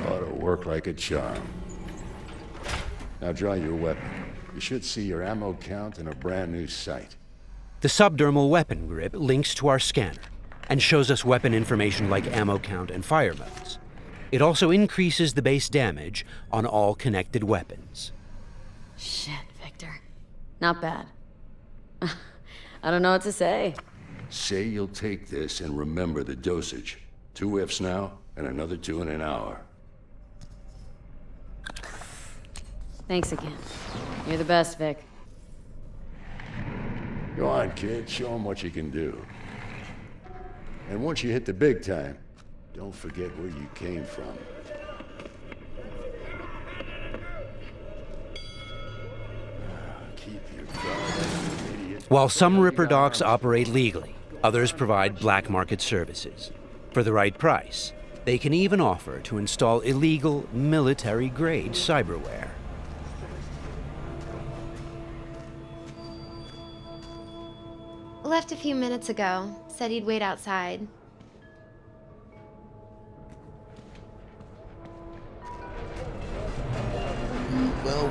E: Ought to work like a charm. Now draw your weapon. You should see your ammo count in a brand new sight.
K: The subdermal weapon grip links to our scanner and shows us weapon information like ammo count and fire modes. It also increases the base damage on all connected weapons.
O: Shit, Victor. Not bad. I don't know what to say.
E: Say you'll take this and remember the dosage. 2 whiffs now, and another 2 in an hour.
O: Thanks again. You're the best, Vic.
E: Go on, kid. Show them what you can do. And once you hit the big time, don't forget where you came from. Keep your guard, idiot.
K: While some Ripper docs operate legally, others provide black market services. For the right price, they can even offer to install illegal, military-grade cyberware.
H: Left a few minutes ago. Said he'd wait outside.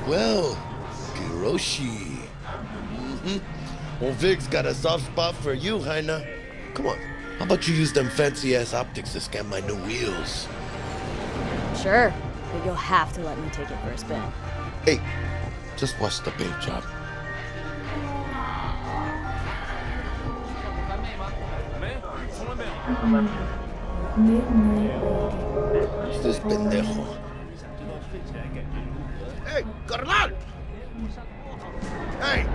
W: Well. Kiroshi. Well, Vic's got a soft spot for you, Heina. Come on. How about you use them fancy-ass optics to scan my new wheels?
O: Sure, but you'll have to let me take it for a spin.
W: Hey, just watch the paint job. Who's this pendejo? Hey, carnal! Hey,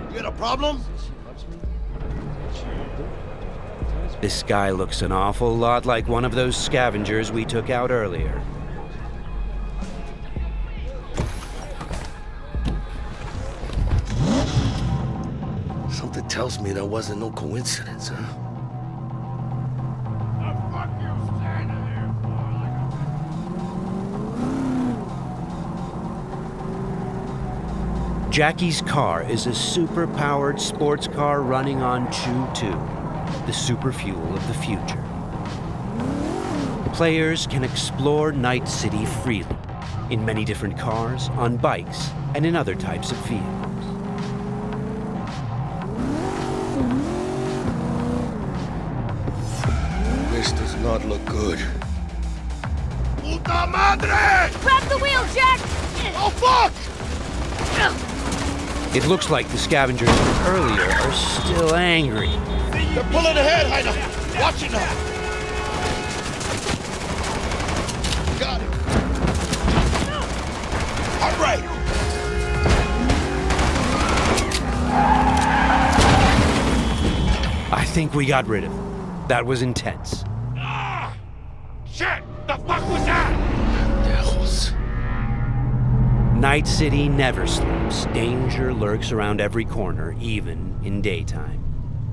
W: you got a problem?
K: This guy looks an awful lot like one of those scavengers we took out earlier.
W: Something tells me that wasn't no coincidence, huh?
K: Jackie's car is a super-powered sports car running on Chew-2, the super fuel of the future. Players can explore Night City freely, in many different cars, on bikes, and in other types of vehicles.
W: This does not look good.
G: Puta madre!
O: Grab the wheel, Jack!
G: Oh, fuck!
K: It looks like the scavengers from earlier are still angry.
W: They're pulling ahead, Heina! Watch it now! Got it! All right!
K: I think we got rid of him. That was intense.
G: Shit! The fuck was that?
W: Devils.
K: Night City never sleeps. Danger lurks around every corner, even in daytime.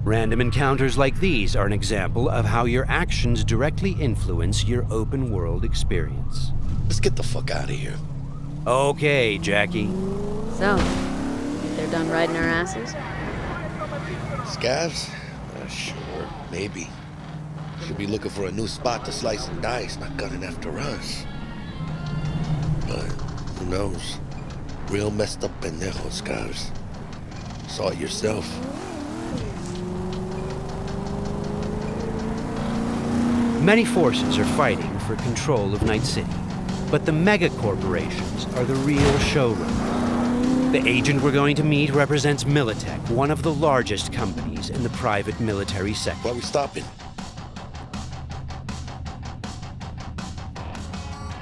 K: Random encounters like these are an example of how your actions directly influence your open world experience.
W: Let's get the fuck out of here.
K: Okay, Jackie.
O: So, think they're done riding our asses?
W: Scavs? Sure, maybe. Should be looking for a new spot to slice and dice, not gunning after us. But who knows? Real messed up pendejo, Scavs. Saw it yourself.
K: Many forces are fighting for control of Night City, but the mega corporations are the real showrunners. The agent we're going to meet represents Militech, one of the largest companies in the private military sector.
W: Why are we stopping?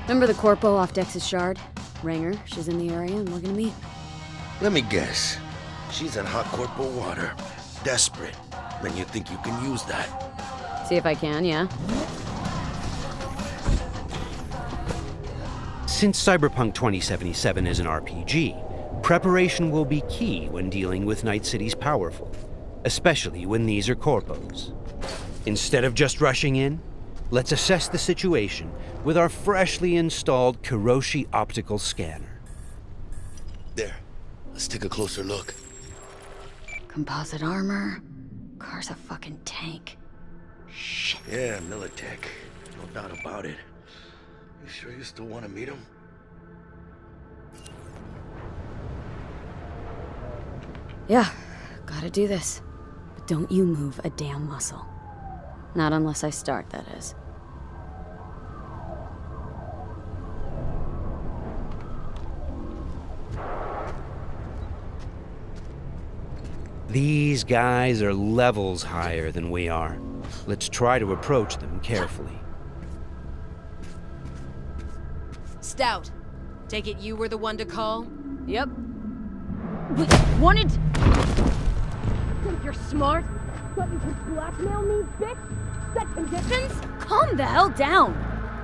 O: Remember the corpo off Dex's Shard? Ranger, she's in the area and looking to meet.
W: Let me guess. She's in hot corporal water. Desperate. Then you think you can use that.
O: See if I can, yeah.
K: Since Cyberpunk 2077 is an RPG, preparation will be key when dealing with Night City's powerful, especially when these are corpos. Instead of just rushing in, let's assess the situation with our freshly installed Kiroshi optical scanner.
W: There. Let's take a closer look.
O: Composite armor. Car's a fucking tank. Shit.
W: Yeah, Militech. No doubt about it. You sure you still want to meet him?
O: Yeah, gotta do this. But don't you move a damn muscle. Not unless I start, that is.
K: These guys are levels higher than we are. Let's try to approach them carefully.
C: Stout. Take it you were the one to call?
O: Yep. Wanted...
C: Think you're smart? Thought you could blackmail me, bitch? Set conditions?
O: Calm the hell down!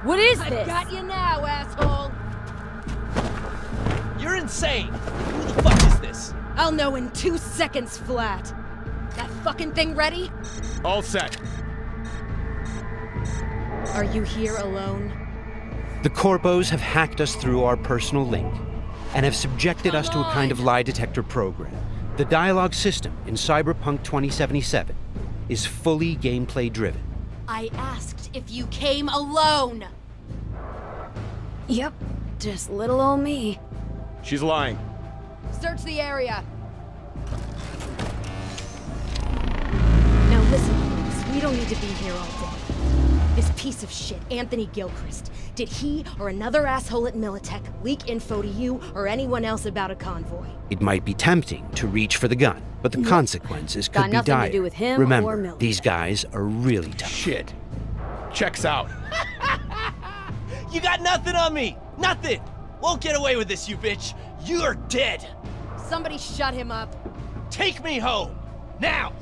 O: What is this?
C: I've got you now, asshole!
P: You're insane! Who the fuck is this?
C: I'll know in 2 seconds flat. That fucking thing ready?
P: All set.
C: Are you here alone?
K: The corpos have hacked us through our personal link and have subjected us to a kind of lie detector program. The dialogue system in Cyberpunk 2077 is fully gameplay driven.
C: I asked if you came alone!
O: Yep, just little old me.
P: She's lying.
C: Search the area. Now listen, please. We don't need to be here all day. This piece of shit, Anthony Gilchrist, did he or another asshole at Militech leak info to you or anyone else about a convoy?
K: It might be tempting to reach for the gun, but the consequences could
O: Got
K: be
O: nothing
K: dire.
O: to do with him or
K: Remember,
O: Militech.
K: these guys are really tough.
P: Shit. Checks out. You got nothing on me! Nothing! Won't get away with this, you bitch! You're dead!
C: Somebody shut him up.
P: Take me home! Now!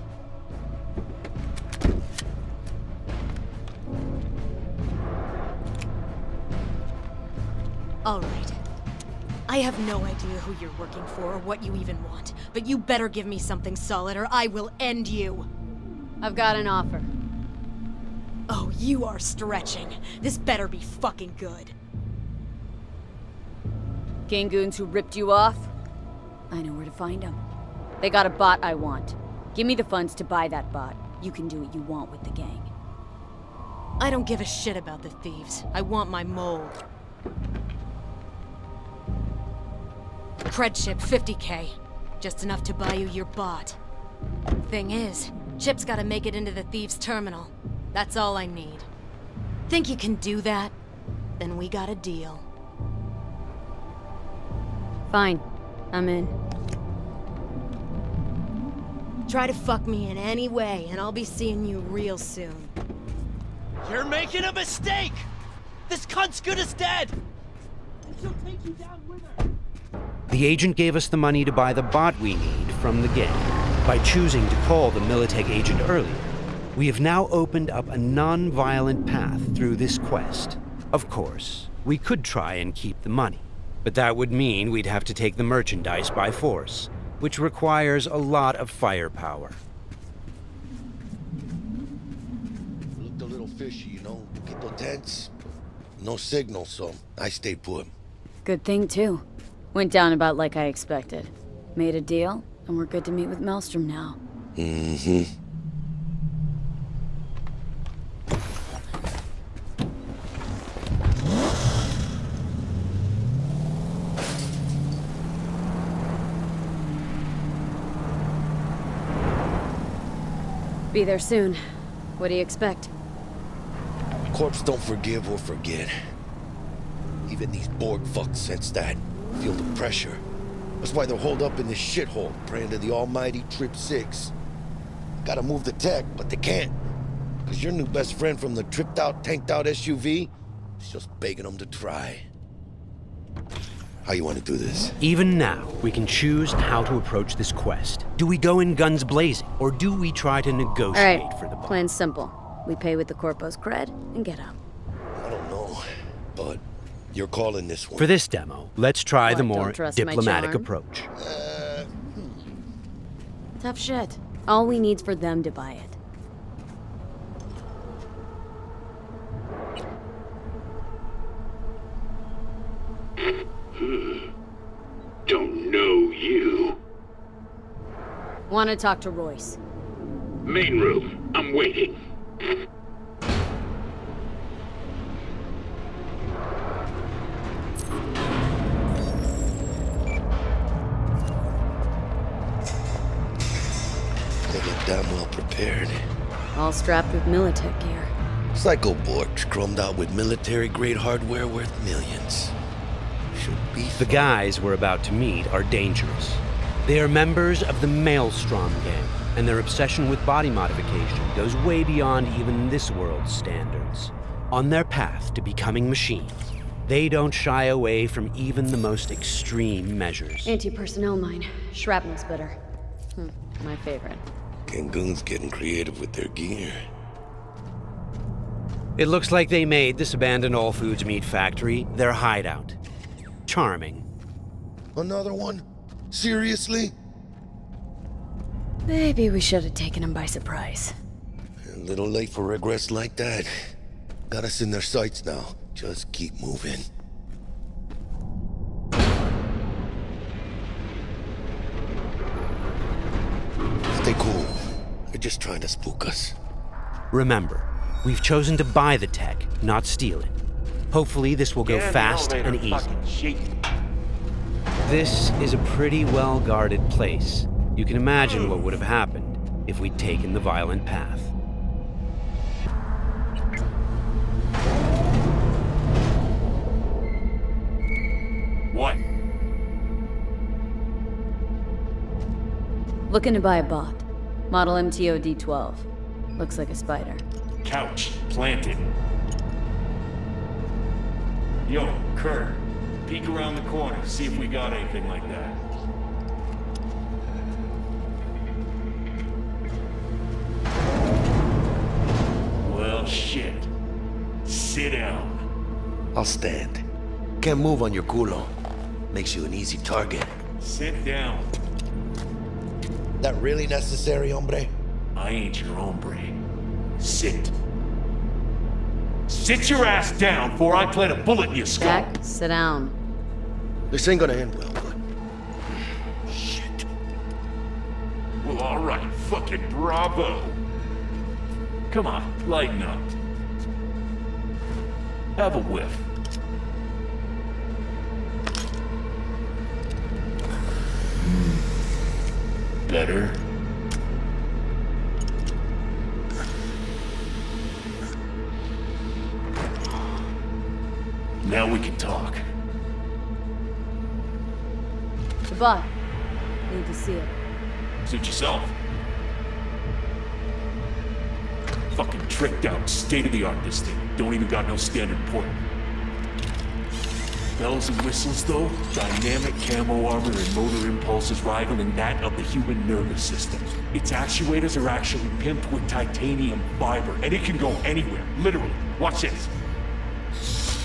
C: All right. I have no idea who you're working for or what you even want, but you better give me something solid or I will end you.
O: I've got an offer.
C: Oh, you are stretching. This better be fucking good.
O: Gangoons who ripped you off? I know where to find them. They got a bot I want. Give me the funds to buy that bot. You can do what you want with the gang.
C: I don't give a shit about the thieves. I want my mold. Cred chip, 50K. Just enough to buy you your bot. Thing is, chip's gotta make it into the thieves' terminal. That's all I need. Think you can do that? Then we got a deal.
O: Fine. I'm in.
C: Try to fuck me in any way, and I'll be seeing you real soon.
P: You're making a mistake! This cunt's good as dead! And she'll take you down with her.
K: The agent gave us the money to buy the bot we need from the gang. By choosing to call the Militech agent earlier, we have now opened up a non-violent path through this quest. Of course, we could try and keep the money, but that would mean we'd have to take the merchandise by force, which requires a lot of firepower.
W: Looked a little fishy, you know? Poquito tense. No signal, so I stayed put.
O: Good thing, too. Went down about like I expected. Made a deal, and we're good to meet with Maelstrom now.
W: Mm-hmm.
O: Be there soon. What do you expect?
W: Corps don't forgive or forget. Even these Borg fucks sense that. Feel the pressure. That's why they're holed up in this shithole, praying to the almighty Trip 6. Gotta move the tech, but they can't. Cause your new best friend from the tripped out, tanked out SUV is just begging them to try. How you want to do this?
K: Even now, we can choose how to approach this quest. Do we go in guns blazing, or do we try to negotiate for the bond?
O: Plan's simple. We pay with the Corpo's cred and get out.
W: I don't know, but you're calling this one.
K: For this demo, let's try the
O: What,
K: more
O: don't trust my
K: diplomatic
O: charm?
K: approach.
O: Tough shit. All we need's for them to buy it.
J: Don't know you.
O: Want to talk to Royce.
J: Main room. I'm waiting.
W: They look damn well prepared.
O: All strapped with Militech gear.
W: Psycho Borgs chromed out with military-grade hardware worth millions. Should be
K: The guys we're about to meet are dangerous. They are members of the Maelstrom gang, and their obsession with body modification goes way beyond even this world's standards. On their path to becoming machines, they don't shy away from even the most extreme measures.
O: Anti-personnel mine. Shrapnel splitter. My favorite.
W: Cancun's getting creative with their gear.
K: It looks like they made this abandoned All Foods meat factory their hideout. Charming.
W: Another one? Seriously?
O: Maybe we should have taken him by surprise.
W: A little late for regrets like that. Got us in their sights now. Just keep moving. Stay cool. They're just trying to spook us.
K: Remember, we've chosen to buy the tech, not steal it. Hopefully this will go fast and easy. This is a pretty well-guarded place. You can imagine what would have happened if we'd taken the violent path.
J: What?
O: Looking to buy a bot. Model MTO D12. Looks like a spider.
J: Couch planted. Yo, Kurt. Peek around the corner, see if we got anything like that. Well, shit. Sit down.
W: I'll stand. Can't move on your culo. Makes you an easy target.
J: Sit down.
W: That really necessary, hombre?
J: I ain't your hombre. Sit. Sit your ass down before I plant a bullet in your skull.
O: Jack, sit down.
W: This ain't gonna end well, but...
J: Shit. Well, alright. Fucking bravo. Come on, lighten up. Have a whiff. Better. Now we can talk.
O: The bot. Need to see it.
J: Suit yourself. Fucking tricked out, state-of-the-art this thing. Don't even got no standard port. Bells and whistles though, dynamic camo armor and motor impulses rivaling that of the human nervous system. Its actuators are actually pimped with titanium fiber, and it can go anywhere, literally. Watch this.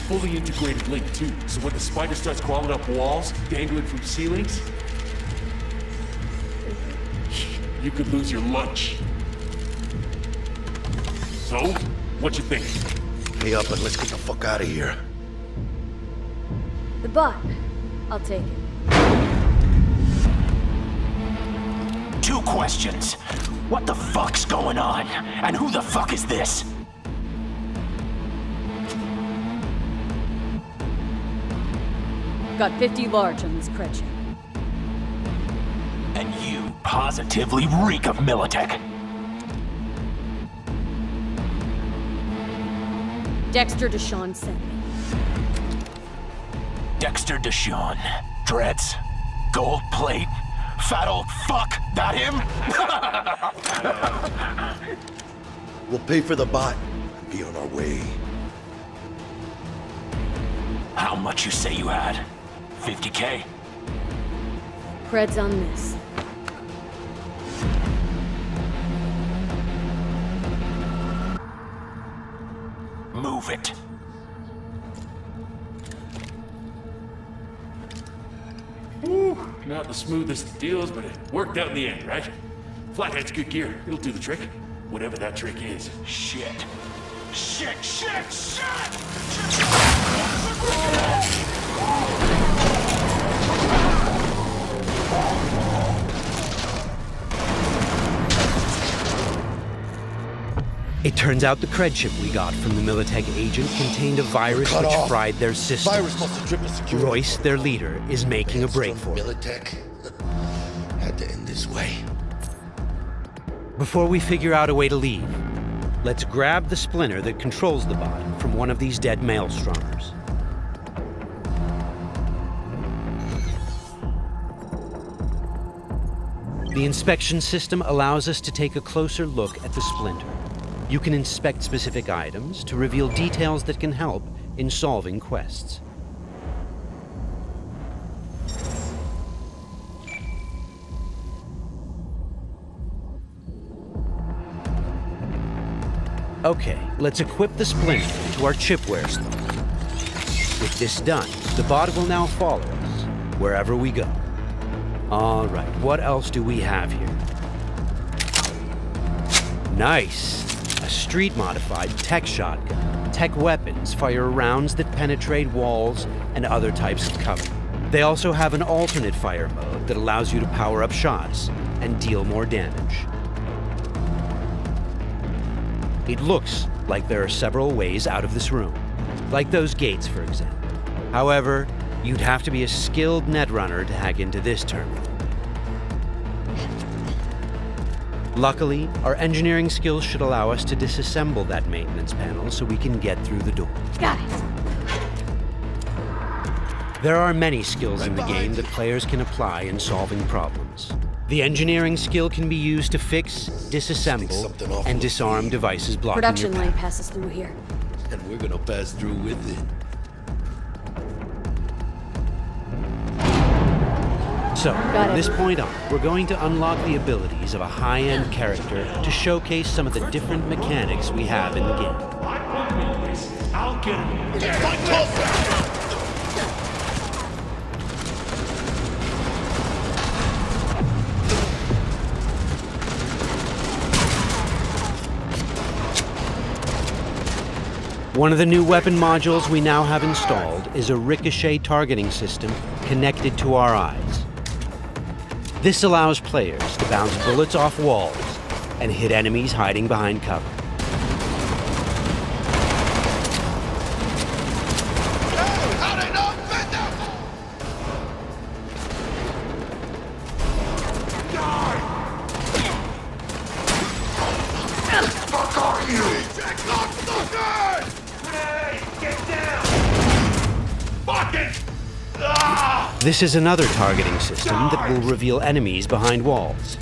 J: Fully integrated link too, so when the spider starts crawling up walls, dangling from ceilings, you could lose your lunch. So, what you think?
W: Pay up and let's get the fuck out of here.
O: The bot. I'll take it.
L: 2 questions. What the fuck's going on? And who the fuck is this?
O: Got 50 large on this cred ship.
L: And you positively reek of Militech.
O: Dexter Deshawn sent me.
L: Dexter Deshawn. Dreads. Gold plate. Fat old fuck. That him?
W: We'll pay for the bot and be on our way.
L: How much you say you had? 50K.
O: Cred's on this.
L: Move it.
J: Woo! Not the smoothest of deals, but it worked out in the end, right? Flathead's good gear. It'll do the trick. Whatever that trick is.
L: Shit. Shit, shit, shit!
K: It turns out the cred chip we got from the Militech agent contained a virus
W: Cut
K: which
W: off.
K: fried their systems.
W: Virus must have tripped the security.
K: Royce, their leader, is making a break for it.
W: Militech had to end this way.
K: Before we figure out a way to leave, let's grab the splinter that controls the bot from one of these dead maelstromers. The inspection system allows us to take a closer look at the splinter. You can inspect specific items to reveal details that can help in solving quests. Okay, let's equip the splinter to our chipware slot. With this done, the bot will now follow us wherever we go. All right, what else do we have here? Nice! A street-modified tech shotgun. Tech weapons fire rounds that penetrate walls and other types of cover. They also have an alternate fire mode that allows you to power up shots and deal more damage. It looks like there are several ways out of this room, like those gates, for example. However, you'd have to be a skilled netrunner to hack into this terminal. Luckily, our engineering skills should allow us to disassemble that maintenance panel so we can get through the door.
O: Got it.
K: There are many skills in the game that players can apply in solving problems. The engineering skill can be used to fix, disassemble, and disarm devices blocking
O: Production
K: your
O: lane
K: path.
O: passes through here.
W: And we're gonna pass through with it.
K: So,
O: Got
K: from
O: it.
K: this point on, we're going to unlock the abilities of a high-end character to showcase some of the different mechanics we have in the game.
J: I'll get him.
K: One of the new weapon modules we now have installed is a ricochet targeting system connected to our eyes. This allows players to bounce bullets off walls and hit enemies hiding behind cover. This is another targeting system that will reveal enemies behind walls.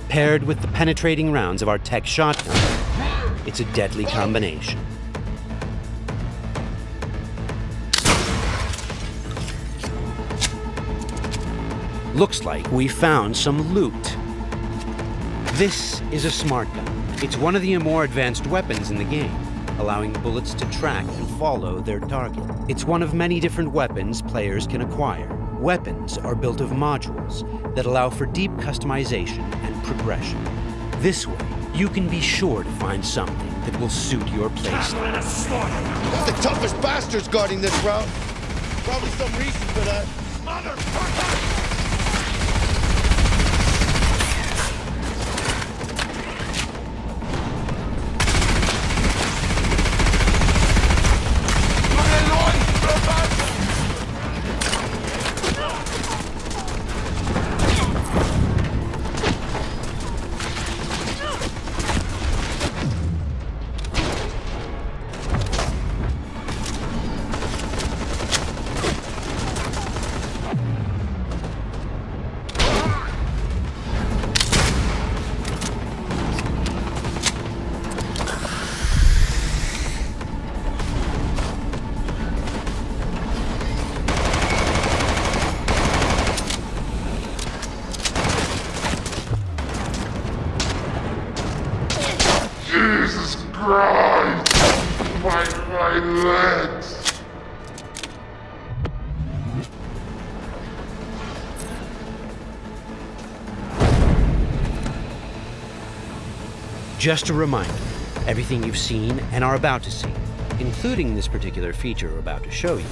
K: Paired with the penetrating rounds of our tech shotgun, it's a deadly combination. Looks like we found some loot. This is a smart gun. It's one of the more advanced weapons in the game, allowing bullets to track and follow their target. It's one of many different weapons players can acquire. Weapons are built of modules that allow for deep customization and progression. This way, you can be sure to find something that will suit your playstyle.
W: That's the toughest bastards guarding this route. Probably some reason for that. Motherfucker!
E: Jesus Christ! My legs!
K: Just a reminder, everything you've seen and are about to see, including this particular feature we're about to show you,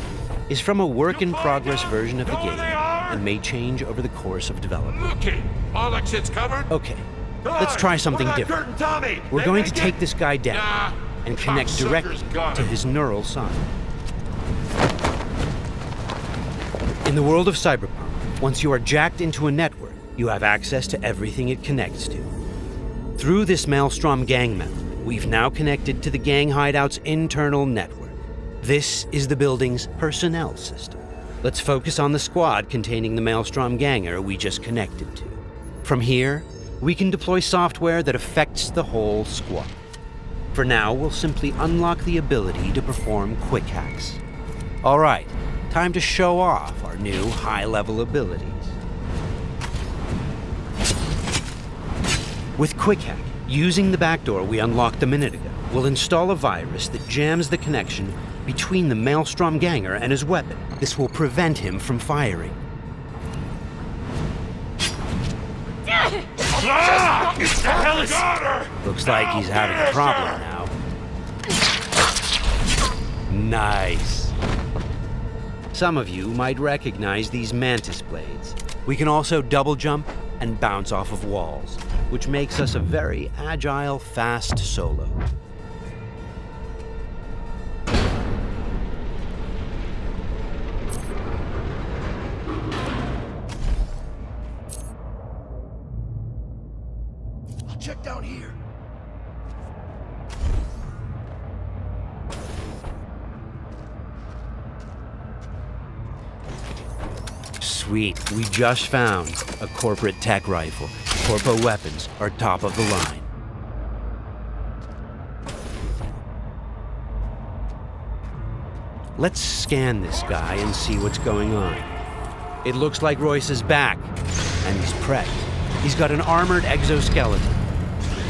K: is from a work-in-progress version of the game and may change over the course of development.
J: Okay, all exits covered?
K: Okay, let's try something different. We're going to take this guy down and connect directly to his neural side. In the world of Cyberpunk, once you are jacked into a network, you have access to everything it connects to. Through this Maelstrom gang member, we've now connected to the gang hideout's internal network. This is the building's personnel system. Let's focus on the squad containing the Maelstrom ganger we just connected to. From here, we can deploy software that affects the whole squad. For now, we'll simply unlock the ability to perform quick hacks. All right, time to show off our new high-level abilities. With Quick Hack, using the backdoor we unlocked a minute ago, we'll install a virus that jams the connection between the Maelstrom ganger and his weapon. This will prevent him from firing. Looks like he's having a problem now. Nice. Some of you might recognize these mantis blades. We can also double jump and bounce off of walls, which makes us a very agile, fast solo.
A: I'll check down here.
K: Sweet, we just found a corporate tech rifle. Corpo weapons are top of the line. Let's scan this guy and see what's going on. It looks like Royce is back, and he's prepped. He's got an armored exoskeleton.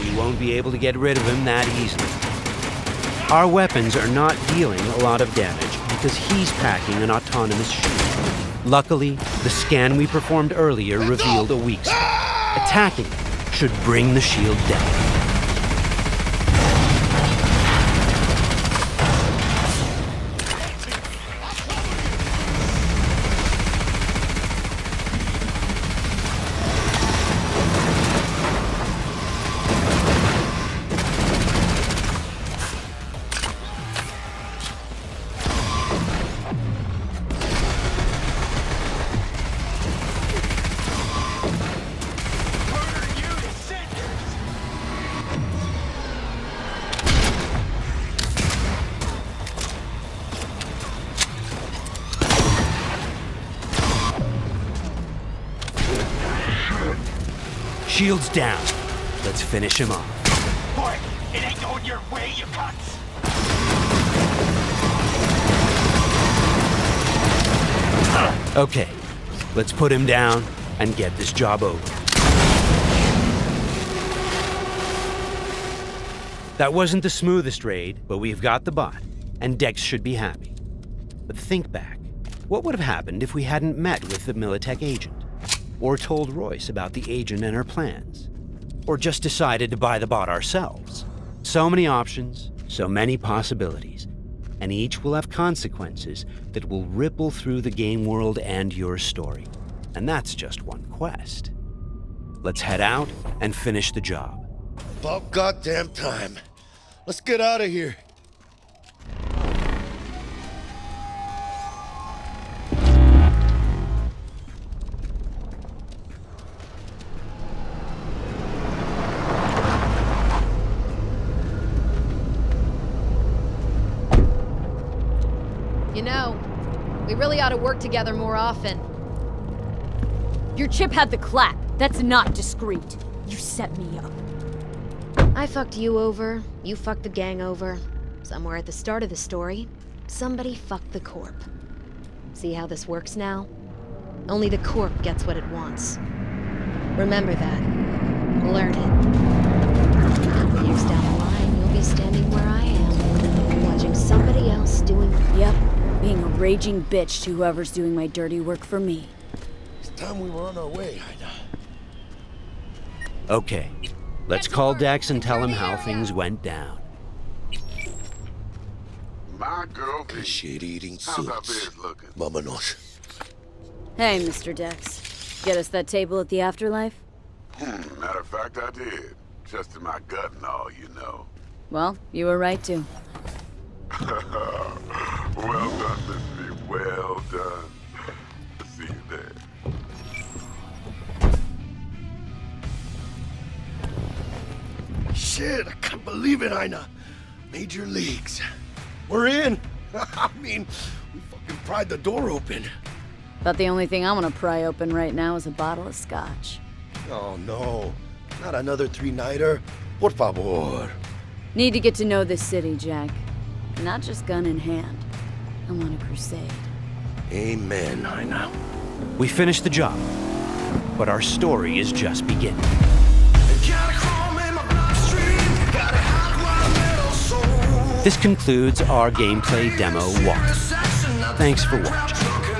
K: We won't be able to get rid of him that easily. Our weapons are not dealing a lot of damage because he's packing an autonomous shield. Luckily, the scan we performed earlier revealed a weak spot. Attacking it should bring the shield down. Shield's down. Let's finish him off.
L: Boy, it ain't going your way, you cunts.
K: Okay, let's put him down and get this job over. That wasn't the smoothest raid, but we've got the bot, and Dex should be happy. But think back. What would have happened if we hadn't met with the Militech agent? Or told Royce about the agent and her plans? Or just decided to buy the bot ourselves? So many options, so many possibilities, and each will have consequences that will ripple through the game world and your story. And that's just one quest. Let's head out and finish the job.
W: About goddamn time. Let's get out of here.
C: You know, we really ought to work together more often.
O: Your chip had the clap. That's not discreet. You set me up.
H: I fucked you over, you fucked the gang over. Somewhere at the start of the story, somebody fucked the Corp. See how this works now? Only the Corp gets what it wants. Remember that. Learn it. A couple years down the line,
O: raging bitch to whoever's doing my dirty work for me.
W: It's time we were on our way, Ida.
K: Okay, let's call Dex and tell him how things went down.
Q: My girl,
W: shit-eating
Q: how's our
W: suits.
Q: bed looking?
W: Vámonos.
O: Hey, Mr. Dex. Get us that table at the afterlife?
Q: Matter of fact, I did. Just in my gut and all, you know.
O: Well, you were right to.
Q: Well done, Miss B. Well done. See you there.
W: Shit, I can't believe it, Ina. Major leagues. We're in. I mean, we fucking pried the door open.
O: But the only thing I want to pry open right now is a bottle of scotch.
W: Oh, no. Not another three-nighter. Por favor.
O: Need to get to know this city, Jack. Not just gun in hand. I'm on a crusade.
W: Amen, Ina.
K: We finished the job, but our story is just beginning. This concludes our gameplay demo walkthrough. Thanks for watching.